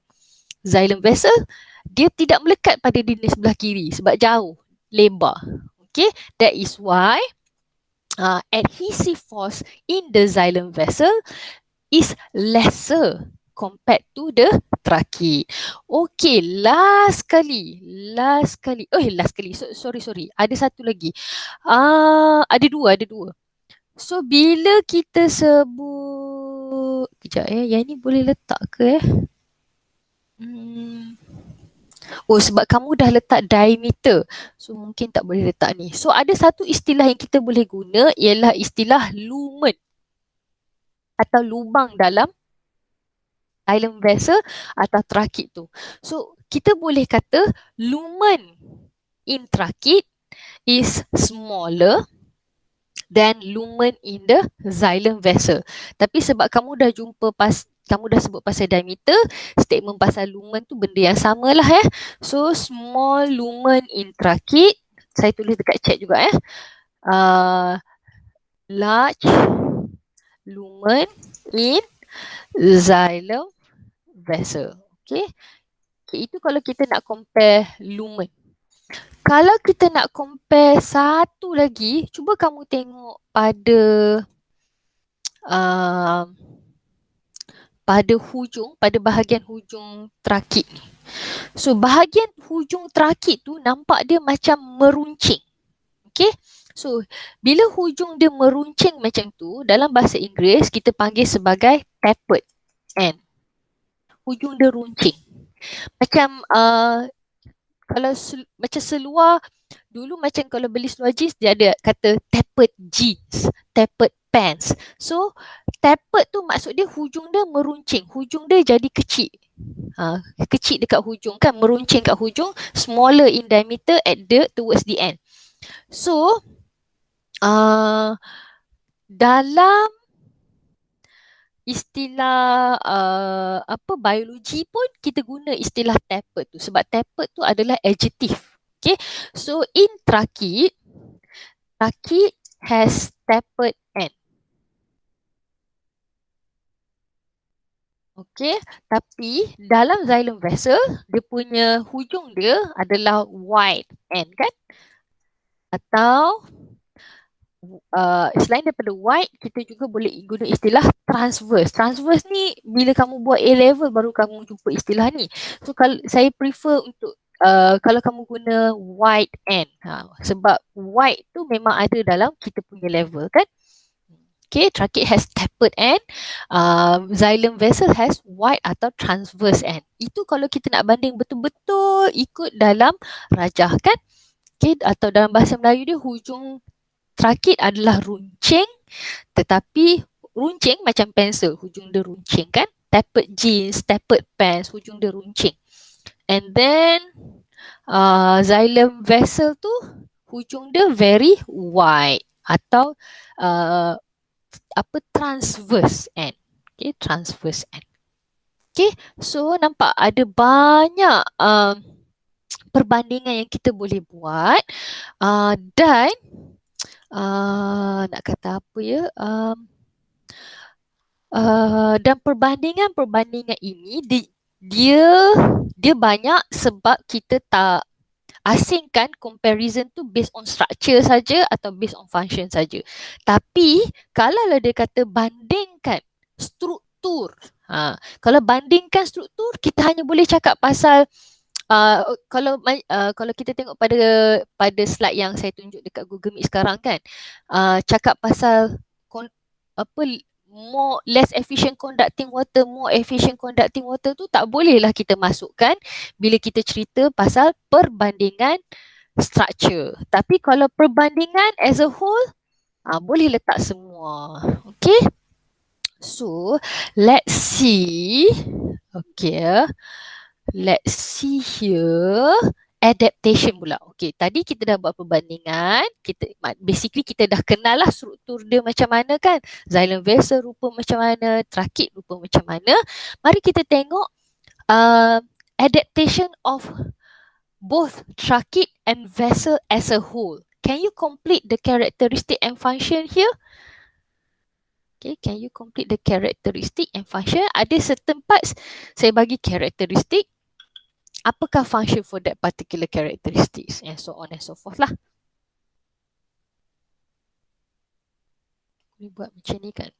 Xylem vessel, dia tidak melekat pada dinding sebelah kiri sebab jauh, lebar. Okay, that is why adhesive force in the Xylem vessel is lesser compared to the trakit. Okey, last kali. Last kali. Sorry. Ada satu lagi. Ada dua. So, bila kita sebut... Kejap yang ni boleh letak ke Oh, sebab kamu dah letak diameter. So, mungkin tak boleh letak ni. So, ada satu istilah yang kita boleh guna ialah istilah lumen atau lubang dalam Xylem Vessel atau trakit tu. So, kita boleh kata lumen in trakit is smaller than lumen in the Xylem Vessel. Tapi sebab kamu dah kamu dah sebut pasal diameter, statement pasal lumen tu benda yang sama lah ya. So, small lumen in trakit, saya tulis dekat chat juga large lumen in Xylem Vessel. Okay. Itu kalau kita nak compare lumen. Kalau kita nak compare satu lagi, cuba kamu tengok pada bahagian hujung trakit ni. So, bahagian hujung trakit tu nampak dia macam meruncing. Okay. So, bila hujung dia meruncing macam tu, dalam bahasa Inggeris kita panggil sebagai tapered end. Hujung dia runcing. Macam kalau macam seluar, dulu macam kalau beli seluar jeans, dia ada kata tapered jeans, tapered pants. So, tapered tu maksud dia hujung dia meruncing. Hujung dia jadi kecil. Kecil dekat hujung kan, meruncing kat hujung, smaller in diameter towards the end. So, dalam istilah biologi pun kita guna istilah tapered tu sebab tapered tu adalah adjective. Okay, so in trakit has tapered end. Okay, tapi dalam Xylem Vessel dia punya hujung dia adalah wide end kan, atau selain daripada wide, kita juga boleh guna istilah transverse. Transverse ni bila kamu buat A-level baru kamu jumpa istilah ni. So, kalau saya prefer untuk kalau kamu guna wide end. Sebab wide tu memang ada dalam kita punya level kan. Okay, trakit has tapered end. Xylem Vessel has wide atau transverse end. Itu kalau kita nak banding betul-betul ikut dalam rajah kan. Okay, atau dalam bahasa Melayu dia hujung trakit adalah runcing, tetapi runcing macam pensel, hujung dia runcing kan. Tapered jeans, tapered pants, hujung dia runcing. And then Xylem Vessel tu hujung dia very wide atau transverse end. Okay, transverse end. Okay, so nampak ada banyak perbandingan yang kita boleh buat dan nak kata apa ya, dan perbandingan ini dia banyak sebab kita tak asingkan comparison tu based on structure saja atau based on function saja. Tapi kalau dia kata bandingkan struktur, kalau bandingkan struktur kita hanya boleh cakap pasal kalau kita tengok pada slide yang saya tunjuk dekat Google Meet sekarang kan, cakap pasal less efficient conducting water, more efficient conducting water tu tak bolehlah kita masukkan bila kita cerita pasal perbandingan structure. Tapi kalau perbandingan as a whole, boleh letak semua. Okay. So, let's see. Okay. Let's see here. Adaptation pula. Okay, tadi kita dah buat perbandingan. Basically kita dah kenal lah struktur dia macam mana kan. Xylem Vessel rupa macam mana, trakit rupa macam mana. Mari kita tengok adaptation of both trakit and vessel as a whole. Can you complete the characteristic and function here? Okay, can you complete the characteristic and function? Ada certain parts saya bagi characteristic. Apakah function for that particular characteristics and so on and so forth lah. Boleh buat macam ni kan.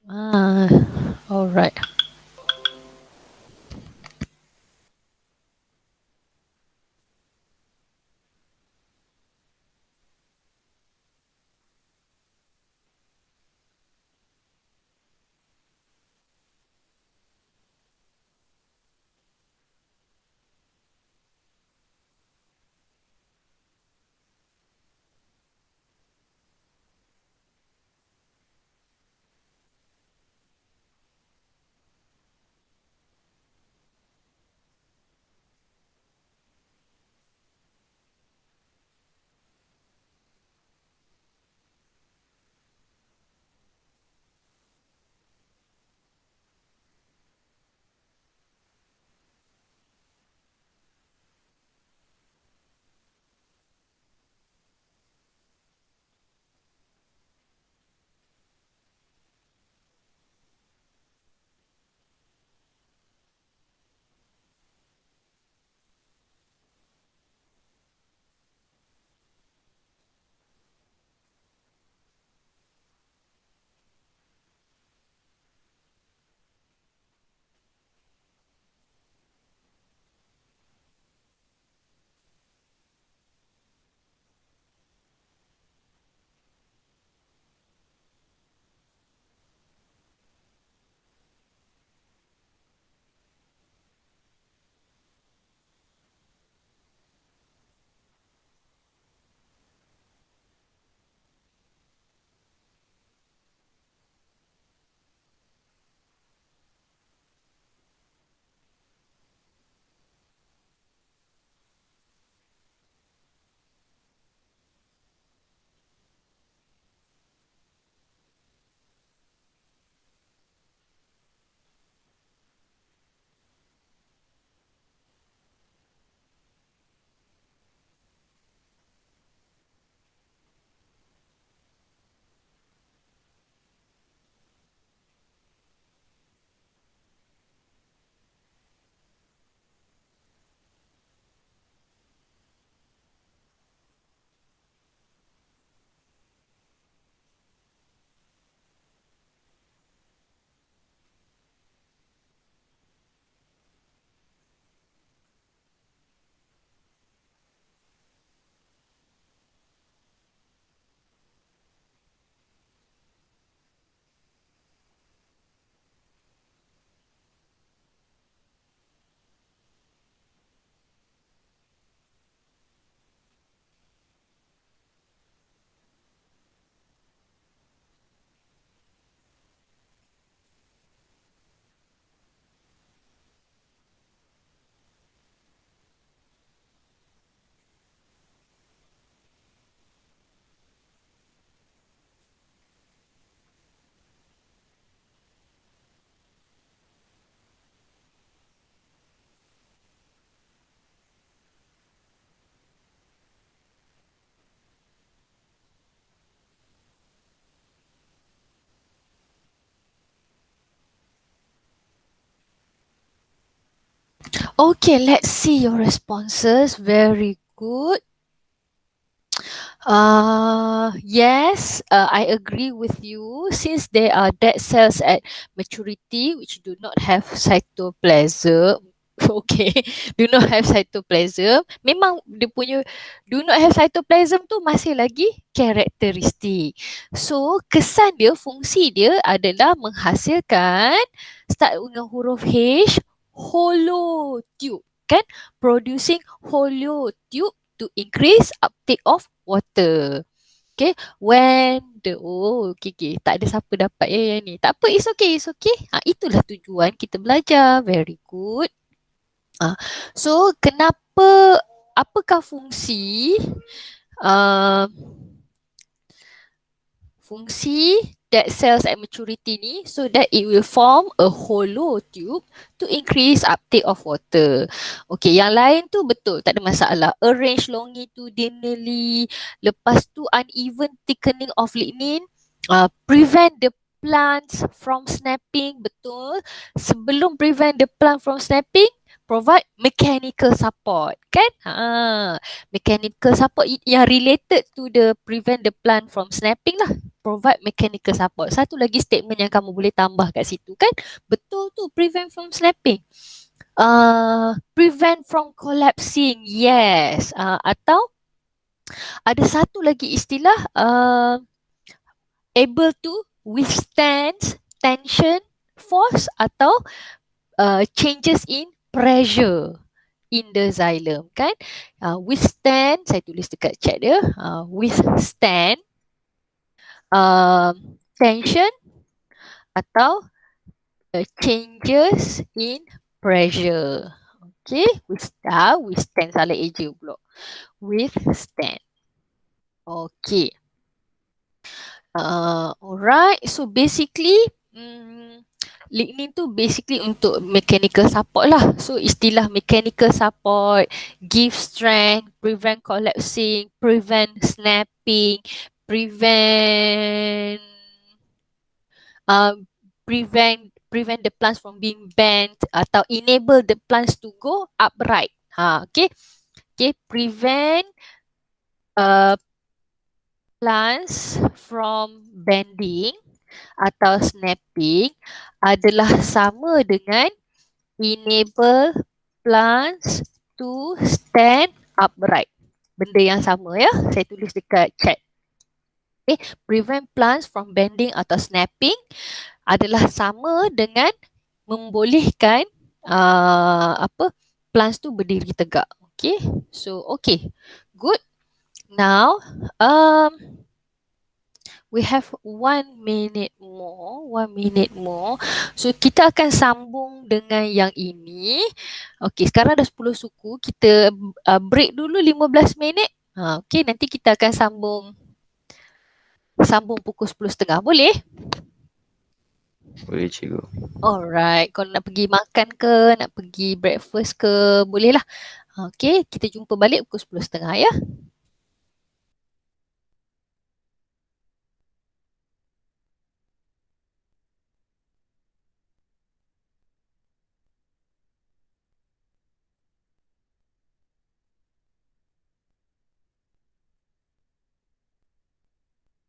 Alright. Okay, let's see your responses. Very good. Yes, I agree with you. Since there are dead cells at maturity which do not have cytoplasm, okay, do not have cytoplasm. Memang dia punya do not have cytoplasm tu masih lagi karakteristik. So, kesan dia, fungsi dia adalah menghasilkan, start dengan huruf H, hollow tube, kan? Producing hollow tube to increase uptake of water. Okay, when the okay, tak ada siapa dapat ya yang ni. Tak apa, it's okay, it's okay. Itulah tujuan kita belajar. Very good. So kenapa, apakah fungsi uh, fungsi dead cells at maturity ni? So that it will form a hollow tube to increase uptake of water. Okay, yang lain tu betul, tak ada masalah. Arrange longitudinally, lepas tu uneven thickening of lignin, prevent the plants from snapping, betul. Sebelum prevent the plant from snapping, provide mechanical support, kan? Mechanical support yang related to the prevent the plant from snapping lah. Provide mechanical support. Satu lagi statement yang kamu boleh tambah kat situ, kan? Betul tu, prevent from snapping. Prevent from collapsing, yes. Atau ada satu lagi istilah, able to withstand tension, force atau changes in pressure in the xylem, kan? Withstand, saya tulis dekat chat dia, withstand tension atau changes in pressure. Okay, withstand salah eja pula. Withstand. Okay. Alright, so basically lignin tu basically untuk mechanical support lah. So istilah mechanical support, give strength, prevent collapsing, prevent snapping, prevent prevent the plants from being bent atau enable the plants to go upright. Okay, prevent plants from bending atau snapping adalah sama dengan enable plants to stand upright. Benda yang sama ya, saya tulis dekat chat. Okay, prevent plants from bending atau snapping adalah sama dengan membolehkan plants tu berdiri tegak. Okay, so okay, good. Now we have 1 minute more. So kita akan sambung dengan yang ini. Okay, sekarang dah 10 suku. Kita break dulu 15 minit. Okay, nanti kita akan sambung pukul 10.30. Boleh? Boleh cikgu. Alright, kalau nak pergi makan ke, nak pergi breakfast ke, boleh lah. Okay, kita jumpa balik pukul 10.30 ya.